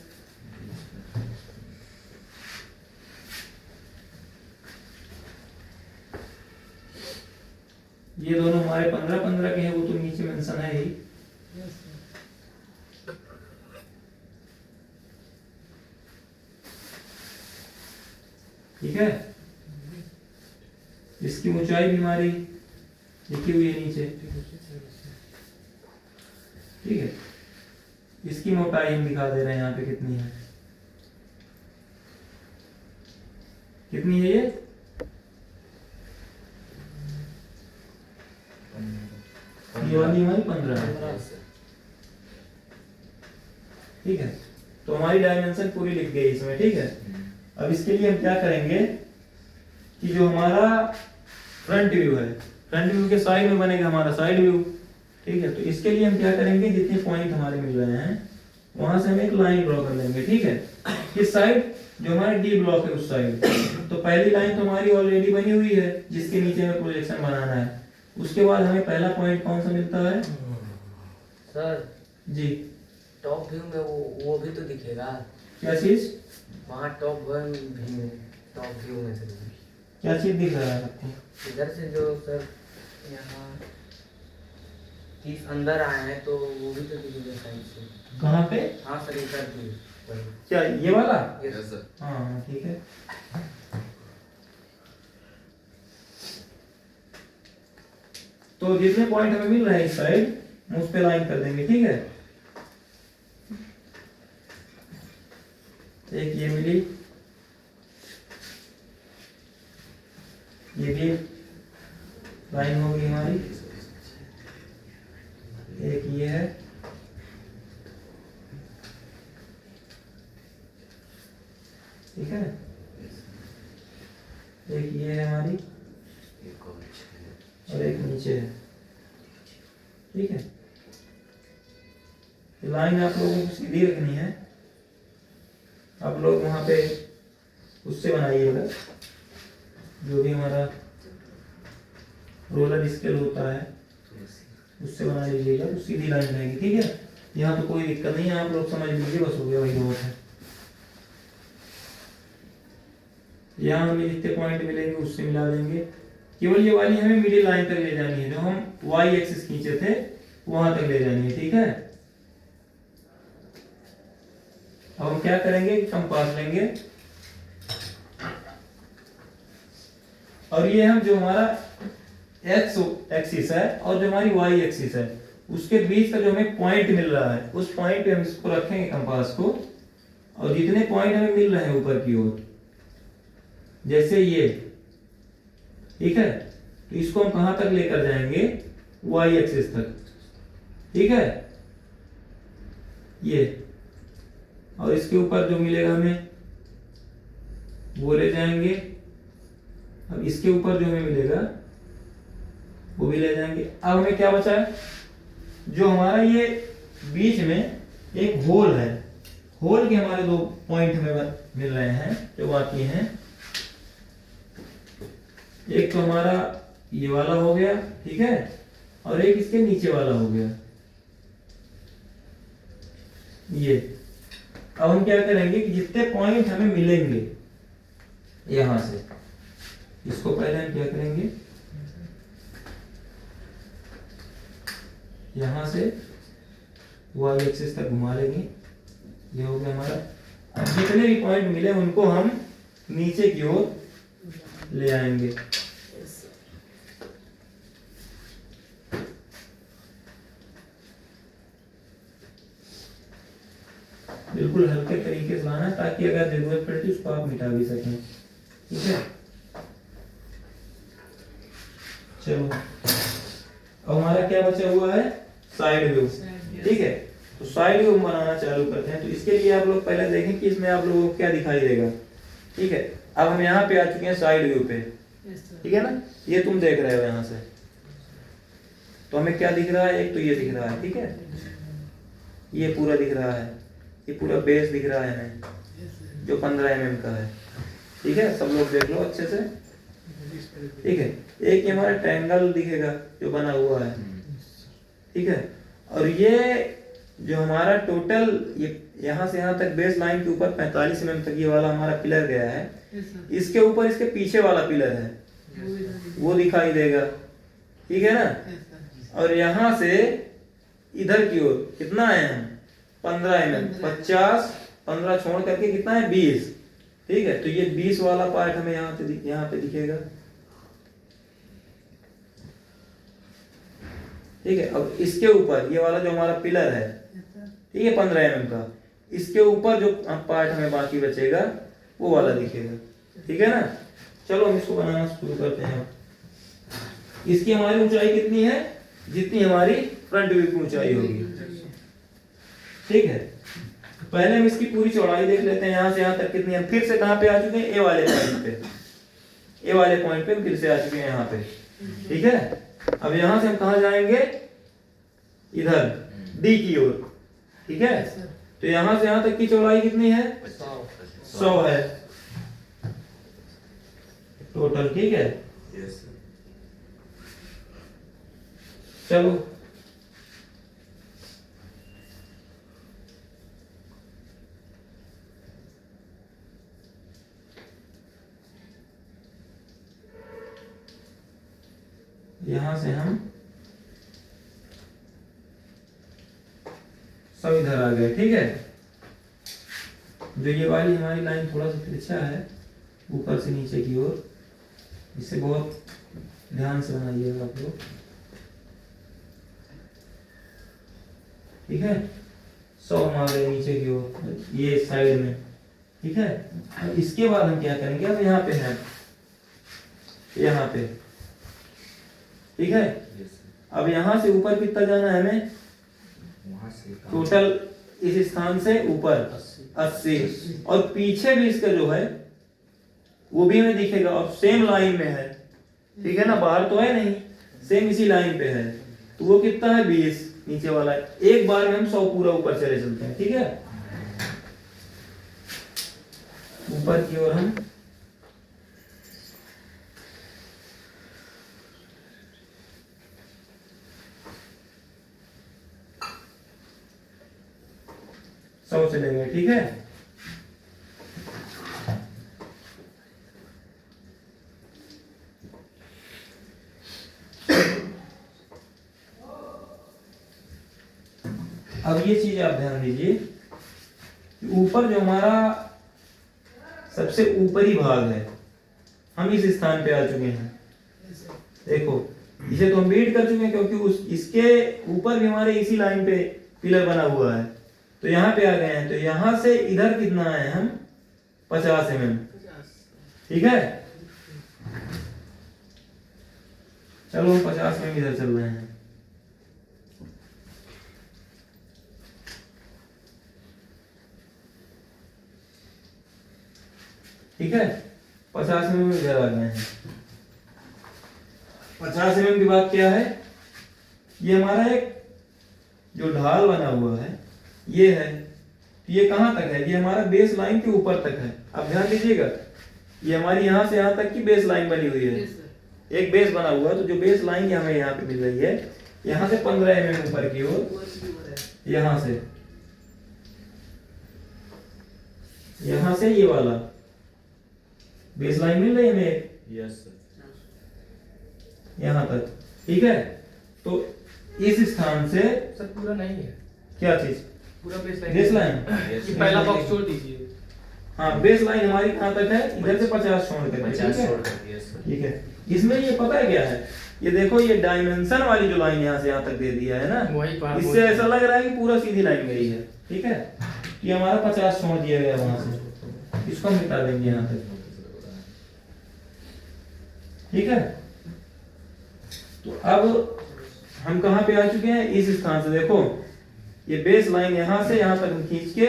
ये दोनों हमारे 15 15 के हैं, वो तो नीचे मेंशन है ही। ठीक है। इसकी ऊंचाई भी हमारी लिखी हुई है नीचे, ठीक है। इसकी मोटाई हम दिखा दे रहे हैं यहाँ पे कितनी है, कितनी है ये वाली हमारी 15 है, ठीक है। तो हमारी डायमेंशन पूरी लिख गई इसमें, ठीक है। अब इसके लिए हम क्या करेंगे कि जो हमारा फ्रंट व्यू है, फ्रंट व्यू के साइड में बनेगा हमारा साइड व्यू, ठीक है। तो इसके लिए हम क्या करेंगे, जितने पॉइंट हमारे मिल रहे हैं वहां से हम एक लाइन ड्रॉ कर लेंगे, ठीक है। किस साइड, जो हमारा डी ब्लॉक है उस साइड। तो पहली लाइन तो हमारी ऑलरेडी बनी हुई है, जिसके नीचे में प्रोजेक्शन बनाना है। उसके बाद हमें पहला पॉइंट कौन सा मिलता है सर जी, टॉप व्यू में वो भी तो दिखेगा। क्या चीज, वहाँ टॉप वन भी, टॉप व्यू में से क्या चीज दिख रहा है आपको, इधर से जो सर यहाँ 30 अंदर आए हैं तो वो भी तो दिखेगा साइड से। कहाँ पे, हाँ सर इधर भी क्या ये वाला, यस सर। हाँ ठीक है। तो जितने पॉइंट हमें मिल रहे हैं इस साइड, हम उस पे लाइन कर देंगे, ठीक है। एक ये मिली, ये भी लाइन होगी हमारी, एक ये है, ठीक है। एक ये है हमारी, और एक नीचे है, ठीक है। लाइन आप लोगों को सीधी रखनी है, आप लोग वहां पे उससे बनाइएगा, जो भी हमारा रोलर स्केल होता है उससे बना लीजिएगा, तो सीधी लाइन रहेगी, ठीक है। यहाँ तो कोई दिक्कत नहीं है, आप लोग समझ लीजिए, बस हो गया, वही बहुत है। यहाँ हमें जितने पॉइंट मिलेंगे उससे मिला देंगे। केवल ये वाली हमें मिडिल लाइन तक ले जानी है, जो हम वाई एक्सिस खींचे थे वहां तक ले जानी है, ठीक है। अब हम क्या करेंगे, कंपास लेंगे और ये हम जो हमारा एक्स एक्सिस है और जो हमारी वाई एक्सिस है उसके बीच का जो हमें पॉइंट मिल रहा है, उस पॉइंट पे हम इसको रखेंगे कंपास को, और जितने पॉइंट हमें मिल रहे हैं ऊपर की ओर, जैसे ये, ठीक है, तो इसको हम कहां तक लेकर जाएंगे, वाई एक्सिस तक, ठीक है। ये और इसके ऊपर जो मिलेगा हमें वो ले जाएंगे अब इसके ऊपर जो हमें मिलेगा वो भी ले जाएंगे। अब हमें क्या बचा है, जो हमारा ये बीच में एक होल है, होल के हमारे दो पॉइंट हमें मिल रहे हैं जो बाकी हैं। एक तो हमारा ये वाला हो गया, ठीक है, और एक इसके नीचे वाला हो गया ये। अब हम क्या करेंगे कि जितने पॉइंट हमें मिलेंगे यहां से, इसको पहले हम क्या करेंगे, यहां से वाई एक्सिस तक घुमा लेंगे। ये हो गया हमारा। अब जितने भी पॉइंट मिले उनको हम नीचे की ओर ले आएंगे। बिल्कुल हल्के तरीके से लाना है ताकि अगर जरूरत पड़े तो उसको आप मिटा भी सकें, ठीक है। चलो अब हमारा क्या बचा हुआ है, साइड व्यू, ठीक है। तो साइड व्यू बनाना चालू करते हैं। तो इसके लिए आप लोग पहले देखें कि इसमें आप लोगों को क्या दिखाई देगा, ठीक है। अब हम यहाँ पे आ चुके हैं साइड व्यू पे, ठीक है ना। ये तुम देख रहे हो यहाँ से, तो हमें क्या दिख रहा है, एक तो ये दिख रहा है, ठीक है, ये पूरा दिख रहा है, ये पूरा बेस दिख रहा है हमें जो 15 mm का है, ठीक है। सब लोग देख लो अच्छे से, ठीक है। एक ये हमारा ट्रायंगल दिखेगा जो बना हुआ है, ठीक है। और ये जो हमारा टोटल ये यहाँ से यहाँ तक बेस लाइन के ऊपर 45 mm तक ये वाला हमारा पिलर गया है, इसके ऊपर इसके पीछे वाला पिलर है वो दिखाई देगा, ठीक है ना। और यहाँ से इधर की ओर कितना है, हम 15 mm, 50 15 छोड़ करके कितना है 20, ठीक है। तो ये 20 वाला पार्ट हमें यहाँ पे दिखेगा, ठीक है। अब इसके ऊपर ये वाला जो हमारा पिलर है, ठीक है, 15 mm का, इसके ऊपर जो पार्ट हमें बाकी बचेगा वो वाला दिखेगा, ठीक है ना। चलो हम इसको बनाना शुरू करते हैं। इसकी हमारी ऊंचाई कितनी है, जितनी हमारी फ्रंट व्यू की ऊंचाई होगी, ठीक है। पहले हम इसकी पूरी चौड़ाई देख लेते हैं, यहाँ से यहाँ तक कितनी है। फिर से कहाँ पे आ चुके हैं, ए वाले पॉइंट पे, ए वाले पॉइंट पे फिर से आ चुके हैं यहाँ पे, ठीक है। अब यहाँ से हम कहाँ जाएंगे, इधर डी की ओर, ठीक है। तो यहाँ से यहाँ तक की चौड़ाई कितनी है, 100 है टोटल, ठीक है। चलो यहां से हम सब इधर आ गए, ठीक है। जो ये वाली हमारी लाइन थोड़ा सा तिरछा है ऊपर से नीचे की ओर, इसे बहुत ध्यान से बनाइएगा आप लोग, ठीक है। 100 हम आ गए नीचे की ओर ये साइड में, ठीक है। अब इसके बाद हम क्या करेंगे, अब यहाँ पे है, यहाँ पे, ठीक है। अब यहाँ से ऊपर कितना जाना है हमें, टोटल इस स्थान से ऊपर 80, और पीछे भी इसका जो है वो भी हमें दिखेगा, और सेम लाइन में है, ठीक है ना, बाहर तो है नहीं, सेम इसी लाइन पे है। तो वो कितना है 20 नीचे वाला है। एक बार में हम 100 पूरा ऊपर चले चलते हैं, ठीक है। ऊपर की ओर हम सौ चले गए, ठीक है। अब ये चीज आप ध्यान दीजिए, ऊपर जो हमारा सबसे ऊपरी भाग है, हम इस स्थान पे आ चुके हैं, देखो इसे तो हम बीट कर चुके हैं क्योंकि इसके ऊपर भी हमारे इसी लाइन पे पिलर बना हुआ है। तो यहाँ पे आ गए हैं, तो यहाँ से इधर कितना है हम 50 mm, ठीक है। चलो हम 50 mm इधर चल रहे हैं, ठीक है। 50 mm इधर आ गए हैं। 50 mm की बात क्या है, ये हमारा एक जो ढाल बना हुआ है ये है, ये कहाँ तक है, ये हमारा बेस लाइन के ऊपर तक है। अब ध्यान दीजिएगा, ये हमारी यहाँ से यहाँ तक की बेस लाइन बनी हुई है, एक बेस बना हुआ है। तो जो बेस लाइन हमें यहाँ पे मिल रही है, यहाँ से 15 mm ऊपर की ओर, यहाँ से ये वाला बेस लाइन मिल रही है हमें, यस सर, यहाँ तक, ठीक है। तो इस स्थान से सर पूरा नहीं है, क्या चीज, पूरा बेस लाइन। बेस लाइन, ये पहला बॉक्स छोड़ दीजिए। हाँ बेस लाइन हमारी कहाँ तक है, इधर से 50 छोड़ के, 50 छोड़ कर, यस सर, ठीक है। इसमें ये पता है क्या है, ये देखो ये डायमेंशन वाली जो लाइन यहाँ से यहाँ तक दे दिया है ना, वही बात इससे ऐसा लग रहा है कि पूरा सीधी लाइन गई है, ठीक है। ये हमारा 50 छोड़ दिया गया वहां से, इसको हम मिटा देंगे यहाँ तक, ठीक है। तो अब हम कहाँ पे आ चुके हैं, इस स्थान से देखो ये बेस लाइन यहाँ से यहाँ तक हम खींच के,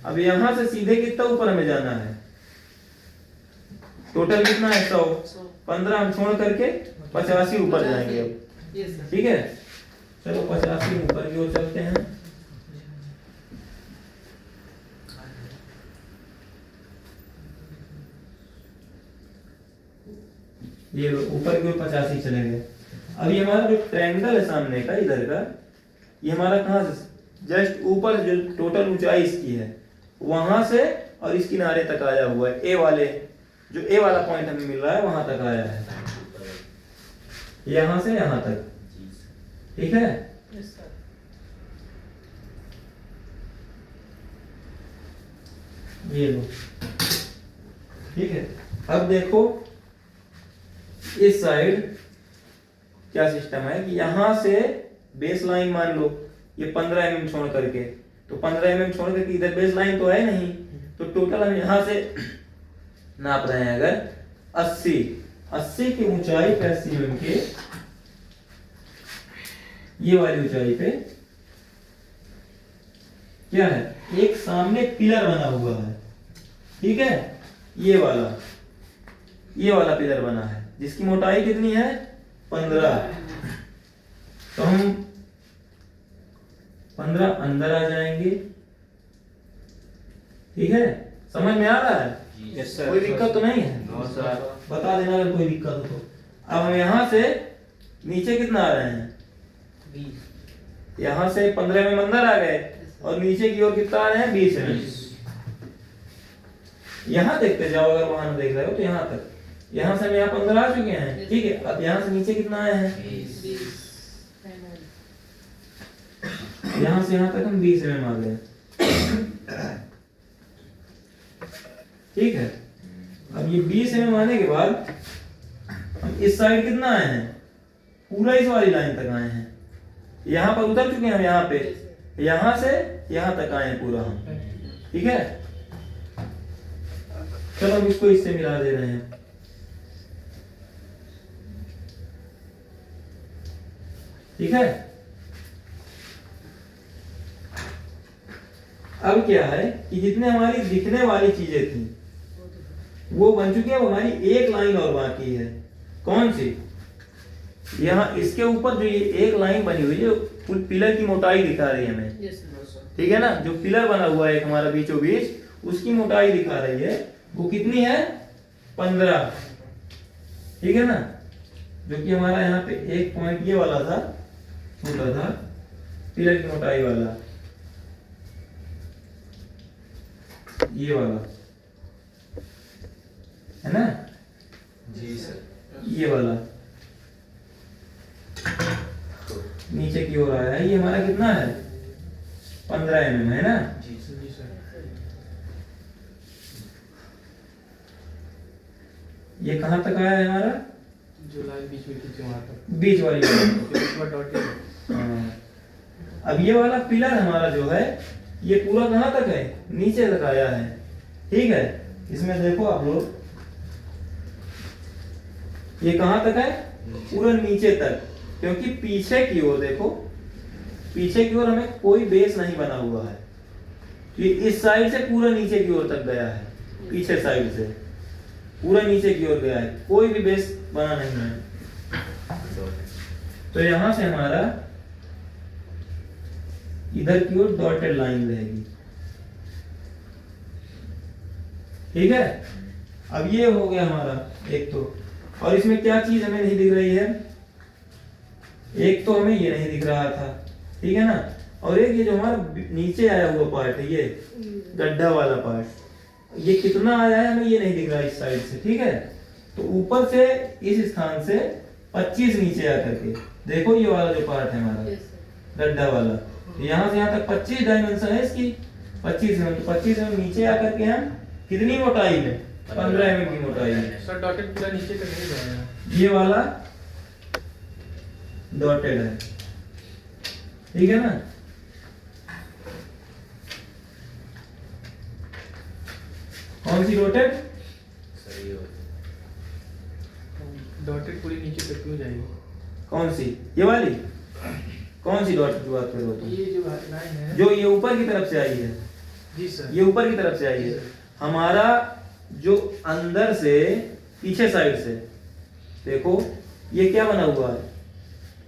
अब यहाँ से सीधे कितना ऊपर हमें जाना है, टोटल कितना है 100, 15 हम छोड़ करके 85 ऊपर जाएंगे अब, ठीक है। चलो 85 ऊपर की ओर चलते हैं। ये ऊपर की ओर 85 चले गए। अब ये हमारा जो ट्रायंगल है सामने का इधर का, ये हमारा कहाँ से जस्ट ऊपर जो टोटल ऊंचाई इसकी है वहां से और इस किनारे तक आया हुआ है, ए वाले जो ए वाला पॉइंट हमें मिल रहा है वहां तक आया है, यहां से यहां तक, ठीक है। ये लो, ठीक है। अब देखो इस साइड क्या सिस्टम है कि यहां से बेस लाइन मान लो ये 15 mm छोड़ करके, तो 15 mm छोड़ करके इधर बेस लाइन तो है नहीं, तो टोटल हम यहां से नाप रहे हैं अगर 80 की ऊंचाई पे 80 mm के ये वाली ऊंचाई पे क्या है, एक सामने पिलर बना हुआ है, ठीक है। ये वाला पिलर बना है जिसकी मोटाई कितनी है 15। तो हम 15 अंदर आ जाएंगे, ठीक है। समझ में आ रहा है, यस सर, कोई दिक्कत तो नहीं है, नो सर, बता देना अगर कोई दिक्कत हो तो। अब हम यहाँ से नीचे कितना आ रहे हैं, 20, यहाँ से 15 में अंदर आ गए और नीचे की ओर कितना आ रहे हैं 20 में। यहाँ देखते जाओ, अगर वहां न देख रहे हो तो यहाँ तक, यहाँ से हम यहाँ 15 आ चुके हैं, ठीक है। अब यहाँ से नीचे कितना आए हैं, यहाँ से यहाँ तक हम 20 में आ गए, ठीक है। अब ये 20 में आने के बाद हम इस साइड कितना आए हैं, पूरा इस वाली लाइन तक आए हैं, यहाँ पर उतर चुके हैं हम, यहाँ पे यहाँ से यहाँ तक आए हैं पूरा हम, ठीक है। चलो हम इसको इससे मिला दे रहे हैं, ठीक है। अब क्या है कि जितने हमारी दिखने वाली चीजें थी वो बन चुकी है, अब हमारी एक लाइन और बाकी है, कौन सी, यहाँ इसके ऊपर जो ये एक लाइन बनी हुई है जो पिलर की मोटाई दिखा रही है हमें, ठीक है ना। जो पिलर बना हुआ है एक हमारा बीचों बीच, उसकी मोटाई दिखा रही है, वो कितनी है 15, ठीक है ना। जो कि हमारा यहाँ पे एक पॉइंट ये वाला था, छोटा था पिलर की मोटाई वाला, ये वाला है ना, जी सर, ये वाला नीचे की ओर आया है, ये हमारा कितना है 15 mm है ना। जी सर, ये कहाँ तक आया है हमारा, जो लाइन बीच में खींचे वहां तक, बीच वाली लाइन। बीच में डॉट है। हाँ। अब ये वाला पिलर हमारा जो है ये पूरा कहाँ तक है, नीचे तक आया है, ठीक है। इसमें देखो आप लोग, ये कहाँ तक है, पूरा नीचे तक, क्योंकि पीछे की ओर देखो, पीछे की ओर हमें कोई बेस नहीं बना हुआ है, ये इस साइड से पूरा नीचे की ओर तक गया है, पीछे साइड से पूरा नीचे की ओर गया है, कोई भी बेस बना नहीं है, तो यहां से हमारा इधर की ओर डॉटेड लाइन रहेगी। ठीक है, अब ये हो गया हमारा एक तो। और इसमें क्या चीज हमें नहीं दिख रही है, एक तो हमें ये नहीं दिख रहा था, ठीक है ना, और एक ये जो हमारा नीचे आया हुआ पार्ट है, ये गड्ढा वाला पार्ट, ये कितना आया है हमें ये नहीं दिख रहा इस साइड से। ठीक है, तो ऊपर से इस स्थान से 25 नीचे आकर के देखो ये वाला जो पार्ट है हमारा गड्ढा वाला, तो यहाँ से यहाँ तक 25 डायमेंशन है इसकी, 25 mm, तो 25 mm नीचे आकर के हम कितनी मोटाई में, 15 mm की मोटाई में। सर डॉटेड पूरा नीचे तक नहीं जाएगा। ये वाला डॉटेड है, ठीक है ना। कौन सी डॉटेड? सही हो। डॉटेड पूरी नीचे तक क्यों जाएगी? कौन सी, ये वाली? कौन सी डॉटेड की बात कर रहे हो तुम? ये जो लाइन है जो ये ऊपर की तरफ से आई है, जी सर, ये ऊपर की तरफ से आई है हमारा, जो अंदर से पीछे साइड से देखो ये क्या बना हुआ है,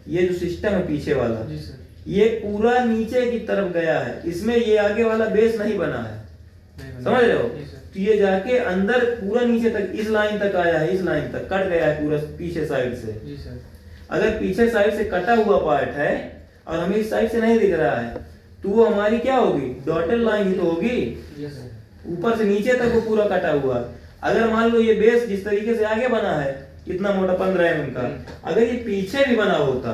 ये जो सिस्टम है पीछे वाला, जी सर, ये पूरा नीचे की तरफ गया है, इसमें ये आगे वाला बेस नहीं बना है, नहीं बना। समझ रहे हो? जी सर, तो ये जाके अंदर पूरा नीचे तक इस लाइन तक आया है, इस लाइन तक कट गया है पूरा पीछे साइड से। जी सर, अगर पीछे साइड से कटा हुआ पार्ट है और हमें इस साइड से नहीं दिख रहा है, तो वो हमारी क्या होगी, डॉटेड लाइन ही तो होगी, यस सर, ऊपर से नीचे तक वो पूरा कटा हुआ। अगर मान लो ये बेस जिस तरीके से आगे बना है इतना मोटा 15 mm का, अगर ये पीछे भी बना होता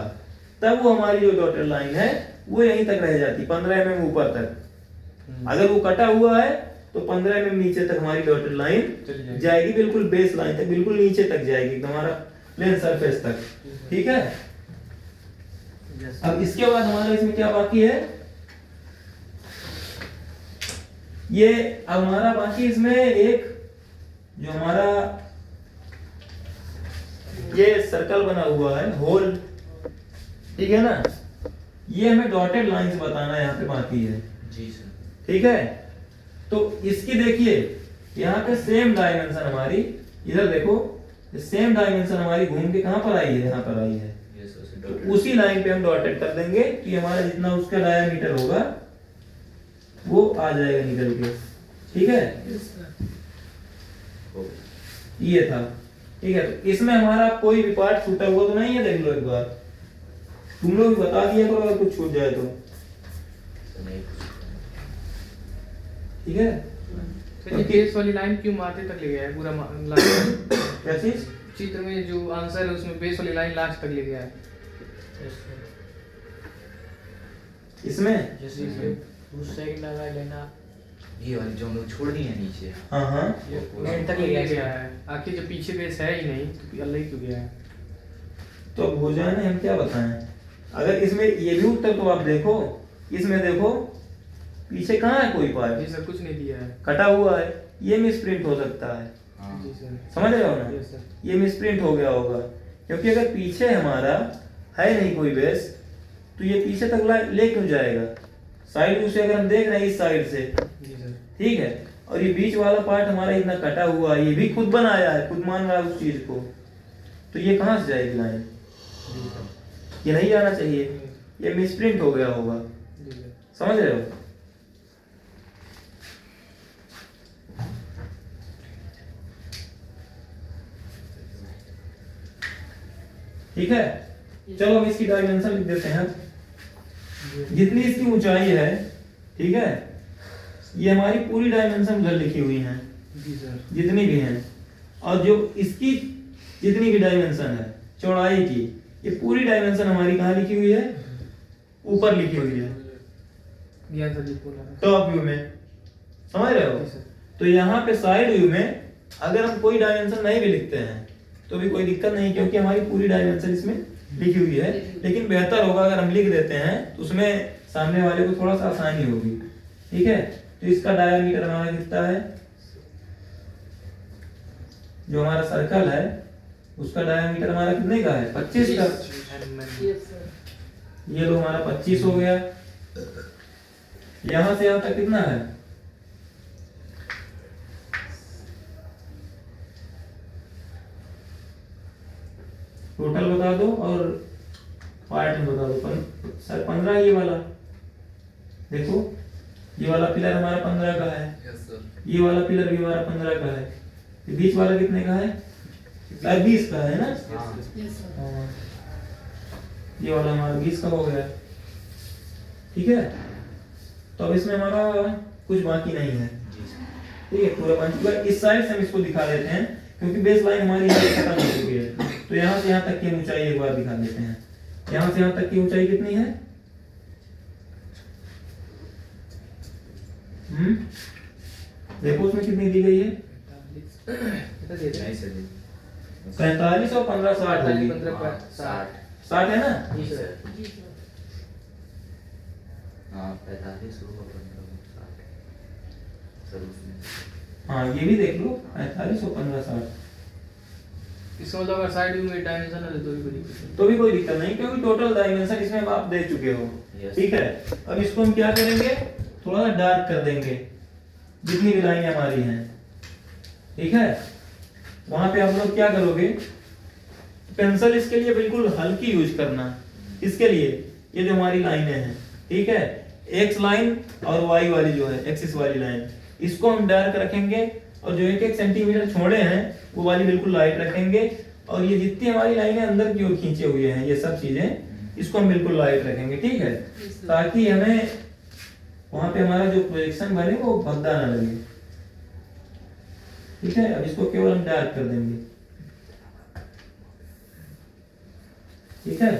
तब वो हमारी जो डॉटेड लाइन है वो यहीं तक रह जाती, 15 mm ऊपर तक। अगर वो कटा हुआ है तो 15 mm नीचे तक हमारी डॉटेड लाइन चली जाएगी। जाएगी, बिल्कुल बेस लाइन तक, बिल्कुल नीचे तक जाएगी हमारा प्लेन सरफेस तक। ठीक है, यस अब इसके बाद हमारा इसमें क्या बाकी है, ये अब हमारा बाकी इसमें एक जो हमारा ये सर्कल बना हुआ है, होल, ठीक है ना, ये हमें डॉटेड लाइन से बताना यहाँ पे बाकी है। जी सर। ठीक है, तो इसकी देखिए यहाँ पे सेम डायमेंशन हमारी, इधर देखो सेम डायमेंशन हमारी घूम के कहाँ पर आई है, यहाँ पर आई है, यस सर, तो डॉटेड। उसी लाइन पे हम डॉटेड कर देंगे कि हमारा जितना उसका डायमीटर होगा वो आ जाएगा निकल के। ठीक है, हो। ये था। ठीक है, तो इसमें हमारा कोई भी पार्ट छूटा हुआ तो नहीं है, देख लो एक बार, तुम लोग भी बता दिया करो अगर कुछ छूट जाए तो। सर नहीं कुछ। ठीक है, सर ये बेस वाली लाइन क्यों माथे तक ले गया है पूरा लाइन? क्या चीज? चित्र में जो आंसर है उसमें बेस वाली लाइन लास्ट तक ले गया है। इसमें? जी सर, उस साइड लगा लेना, ये वाली जो हम लोग छोड़ दिए हैं नीचे। हाँ हाँ, ये एंड तक ले ले गया है। आखिर जो पीछे बेस है ही नहीं तो अल्लाह ही क्यों गया है? तो अब हो जाए ना, हम क्या बताएं। अगर इसमें ये भी उत्तर तो आप देखो, इसमें देखो पीछे कहाँ है कोई जी पार्ट, सर, कुछ नहीं दिया है। कटा हुआ है, ये मिसप्रिंट हो सकता है, हाँ। जी सर, समझ रहे हो ना, यस सर, ये मिसप्रिंट हो गया होगा, क्योंकि अगर पीछे हमारा है नहीं कोई बेस तो ये पीछे तक ले क्यों जाएगा, साइड से अगर हम देख रहे हैं इस साइड से, जी सर, ठीक है, और ये बीच वाला पार्ट हमारा इतना कटा हुआ है, ये भी खुद बनाया है, खुद मान रहा है उस चीज को, तो ये कहाँ से जाएगी लाइन, जी सर, ये नहीं जाना चाहिए, ये मिसप्रिंट हो गया होगा, जी सर, समझ रहे हो। ठीक है, चलो हम इसकी डायमेंशन लिख देते हैं। जितनी इसकी ऊंचाई है, ठीक है, ये हमारी पूरी डायमेंशन उधर लिखी हुई है, जी सर, जितनी भी हैं, और जो इसकी जितनी भी डायमेंशन है चौड़ाई की, ये पूरी डायमेंशन हमारी कहाँ लिखी हुई है, ऊपर लिखी हुई है ज्ञान सर जी बोला है। टॉप व्यू में, समझ रहे हो। जी सर, तो यहाँ पे साइड व्यू में अगर हम कोई डायमेंशन नहीं भी लिखते हैं तो भी कोई दिक्कत नहीं, क्योंकि हमारी पूरी डायमेंशन इसमें लिखी हुई है, लेकिन बेहतर होगा अगर हम लिख देते हैं तो उसमें सामने वाले को थोड़ा सा आसानी होगी। ठीक है, तो इसका डायमीटर हमारा कितना है, जो हमारा सर्कल है उसका डायमीटर हमारा कितने का है, 25 का। ये लो हमारा 25 हो गया, यहां से यहां तक कितना है, टोटल बता दो, पार्ट में बता दो। सर 15 ये वाला देखो, ये वाला पिलर हमारा 15 का है, यस सर। ये वाला पिलर भी हमारा 15 का है, ये बीच वाला कितने का है? 20 का है ना? हाँ। ये वाला हमारा 20 का हो गया, ठीक है। तो अब इसमें हमारा कुछ बाकी नहीं है, ठीक है, पूरा बन चुका है। इस साइड से हम इसको दिखा देते हैं क्योंकि बेस लाइन हमारी यहाँ से खत्म हो चुकी है। तो यहाँ से यहाँ तक की ऊंचाई एक बार दिखा देते हैं। यहाँ से यहाँ तक की ऊंचाई कितनी है? देखो उसमें कितनी दी गई है? कितना दे रहे नहीं हैं? सर। 45 और 15 60 होगी। 60 60 है ना? जी सर। हाँ 45 होगा 15 60 सर उसमें। हाँ ये भी देख लो, 45 और 15 60। इसका मतलब अगर साइड व्यू में डायमेंशन है तो भी कोई दिक्कत नहीं। तो भी कोई दिक्कत नहीं क्योंकि टोटल डायमेंशन इसमें आप देख चुके हो, Yes. ठीक है। अब इसको हम क्या करेंगे, थोड़ा सा डार्क कर देंगे जितनी भी लाइनें हमारी हैं, ठीक है। वहां पे आप लोग क्या करोगे, पेंसिल इसके लिए बिल्कुल हल्की यूज करना। इसके लिए ये जो हमारी लाइनें हैं, ठीक है, एक्स लाइन और वाई वाली जो है एक्सिस वाली लाइन, इसको हम डार्क रखेंगे और जो 1-1 सेंटीमीटर छोड़े हैं वो वाली बिल्कुल लाइट रखेंगे। और ये जितनी हमारी लाइनें अंदर की ओर खींचे हुए हैं ये सब चीजें, इसको हम बिल्कुल लाइट रखेंगे, ठीक है, ताकि हमें वहां पे हमारा जो प्रोजेक्शन बने वो भद्दा ना लगे, ठीक है। अब इसको केवल हम डार्क कर देंगे, ठीक है।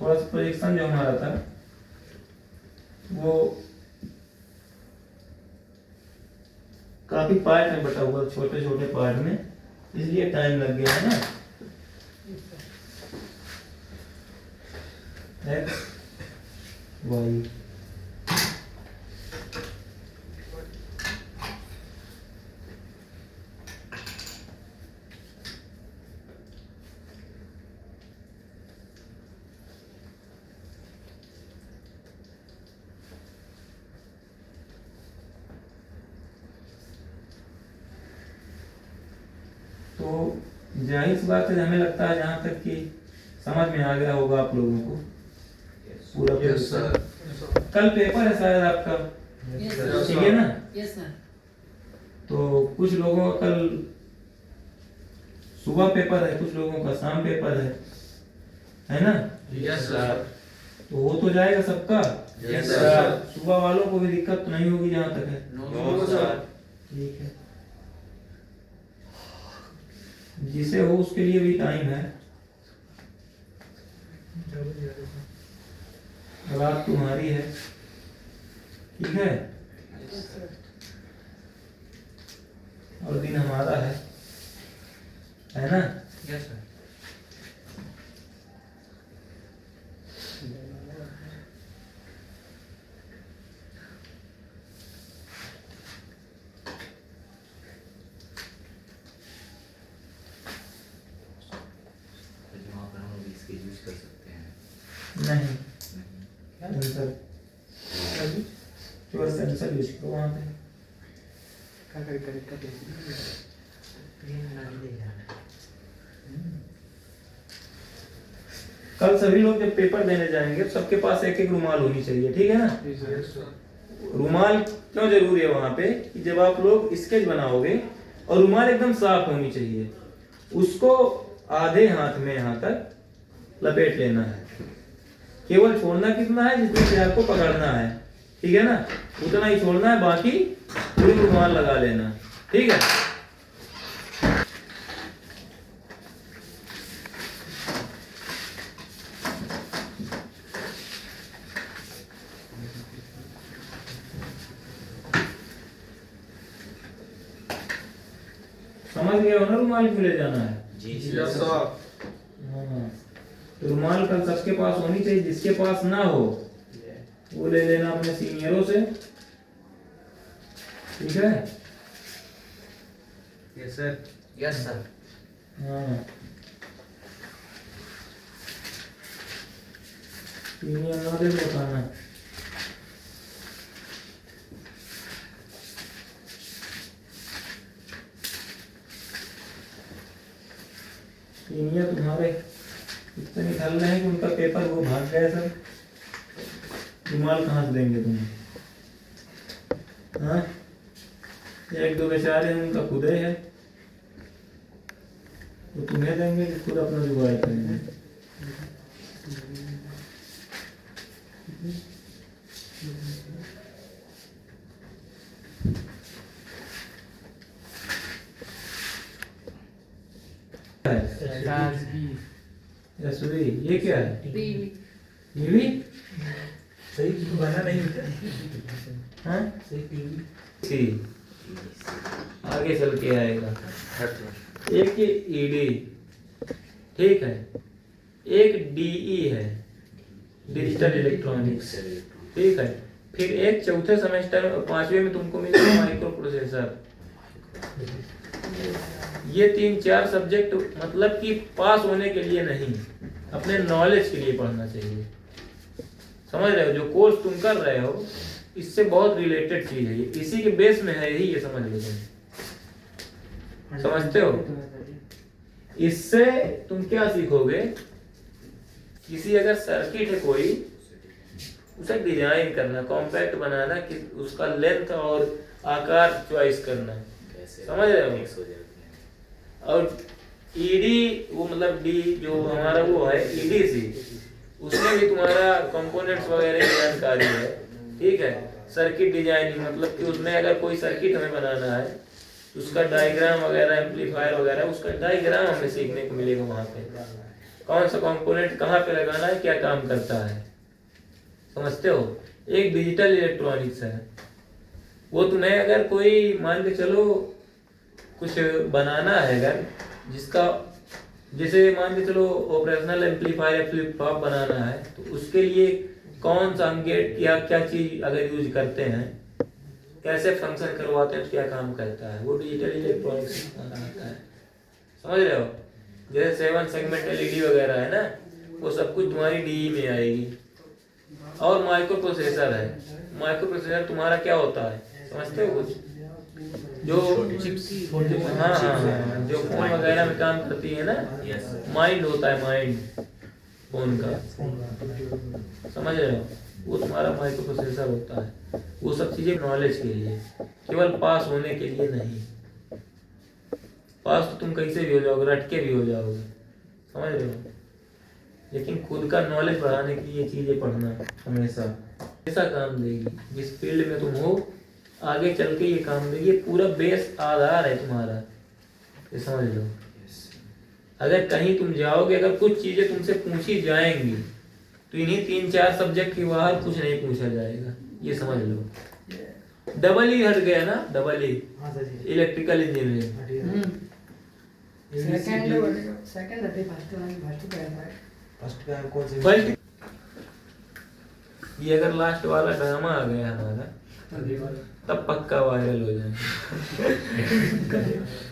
थोड़ा सा प्रोजेक्शन जो हमारा था वो काफी पार्ट में बटा हुआ, छोटे छोटे पार्ट में, इसलिए टाइम लग गया है ना। एक्स वाई तो जाहिर सी बात है, हमें लगता है जहां तक कि समझ में आ गया होगा आप लोगों को पूरा यस सर। कल पेपर है शायद आपका, ठीक है ना? Yes sir. तो कुछ लोगों का कल सुबह पेपर है, कुछ लोगों का शाम पेपर है ना? Yes sir. तो हो तो जाएगा सबका? Yes sir. सुबह वालों को भी दिक्कत तो नहीं होगी जहां तक है? No sir. ठीक है, जिसे हो उसके लिए भी टाइम है। रात तुम्हारी है, ठीक है, और दिन हमारा है ना? Yes sir. वहाँ पर हम लोग इसके यूज कर सकते हैं। नहीं, नहीं। पेंसिल केवल पेंसिल यूज करो वहाँ पे। क्या करेक्ट कर कल सभी लोग जब पेपर देने जाएंगे तो सबके पास एक एक रुमाल होनी चाहिए, ठीक है ना? रुमाल क्यों जरूरी है वहां पे कि जब आप लोग स्केच बनाओगे और रुमाल एकदम साफ होनी चाहिए, उसको आधे हाथ में यहां तक लपेट लेना है। केवल छोड़ना कितना है, जितने से आपको पकड़ना है, ठीक है ना, उतना ही छोड़ना है, बाकी पूरी रुमाल लगा लेना, ठीक है। समझ गए हो ना रुमाल क्यों ले जाना है? जी यस सर। हाँ, तो रुमाल कल सबके पास होनी चाहिए। जिसके पास ना हो वो ले लेना अपने सीनियरों से, ठीक है। Yes sir. Yes sir. हाँ, सीनियर ना दे बताना। सीनियर तुम्हारा तुम्हारे इतने निकल रहे हैं कि उनका पेपर वो भाग गया सब। रुमाल कहाँ से देंगे तुम्हें? हाँ, एक दो बेचारे हैं, उनका खुद ही है, तो तुम्हें देंगे कि खुद अपना जुगाड़ करेंगे? ताजगी। यशवी, ये क्या है? टीवी। टीवी? सही बना नहीं हाँ, सही टीवी। ठीक, आगे चल के आएगा। एक ईडी, ठीक है, एक डीई है, डिजिटल इलेक्ट्रॉनिक्स, ठीक है, फिर एक चौथे सेमेस्टर में 5वें में तुमको मिलेगा माइक्रो प्रोसेसर। ये 3-4 सब्जेक्ट मतलब कि पास होने के लिए नहीं, अपने नॉलेज के लिए पढ़ना चाहिए। समझ रहे हो? जो कोर्स तुम कर रहे हो इससे बहुत रिलेटेड चीज है, ये इसी के बेस में है ही, ये समझ लो तुम। समझते हो? इससे तुम क्या सीखोगे? किसी अगर सर्किट है कोई, उसे डिजाइन करना, कॉम्पैक्ट बनाना, कि उसका लेंथ और आकार चॉइस करना। समझ रहे हो? और ईडी वो मतलब डी जो हमारा वो है ईडीसी, उसमें भी तुम्हारा कंपोनेंट्स वगैरह की जानकारी है, ठीक है। सर्किट डिजाइनिंग मतलब कि उसमें अगर कोई सर्किट हमें बनाना है तो उसका डायग्राम वगैरह, एम्पलीफायर वगैरह, उसका डायग्राम हमें सीखने को मिलेगा वहाँ पे, कौन सा कंपोनेंट कहाँ पे लगाना है, क्या काम करता है। समझते हो? एक डिजिटल इलेक्ट्रॉनिक्स है, वो तुम्हें अगर कोई मान के चलो कुछ बनाना है अगर, जिसका जैसे मान के चलो ऑपरेशनल एम्पलीफायर या फ्लिप फ्लॉप बनाना है, तो उसके लिए कौन सा गेट क्या क्या चीज अगर यूज करते हैं, कैसे फंक्शन करवाते हैं, तो क्या काम करता है, वो डिजिटल इलेक्ट्रॉनिक्स आता है। समझ रहे हो? जैसे 7 सेगमेंट एलईडी वगैरह है ना, वो सब कुछ तुम्हारी डीई में आएगी। और माइक्रो प्रोसेसर है, माइक्रो प्रोसेसर तुम्हारा क्या होता है समझते हो कुछ? जो हाँ, जो फोन वगैरह में काम करती है ना, माइंड होता है, माइंड फोन का, समझ रहे हो? वो तुम्हारा माइक्रो प्रोसेसर होता है। वो सब चीजें नॉलेज के लिए, केवल पास होने के लिए नहीं। पास तो तुम कैसे भी हो जाओगे, रट के भी हो जाओगे, समझ रहे हो? लेकिन खुद का नॉलेज बढ़ाने के लिए ये चीजें पढ़ना हमेशा ऐसा काम देगी। जिस फील्ड में तुम हो आगे चल के ये काम देगी, ये पूरा बेस आधार है तुम्हारा, ये समझ लो। अगर कहीं तुम जाओगे, अगर कुछ चीजें तुमसे पूछी जाएंगी, तो इन्हीं 3-4 सब्जेक्ट के बाहर कुछ नहीं पूछा जाएगा, ये समझ लो। डबल ई हट गया ना, double E electrical engineering. First ये अगर लास्ट वाला ड्रामा आ गया हमारा, तब पक्का वायरल हो जाएगा।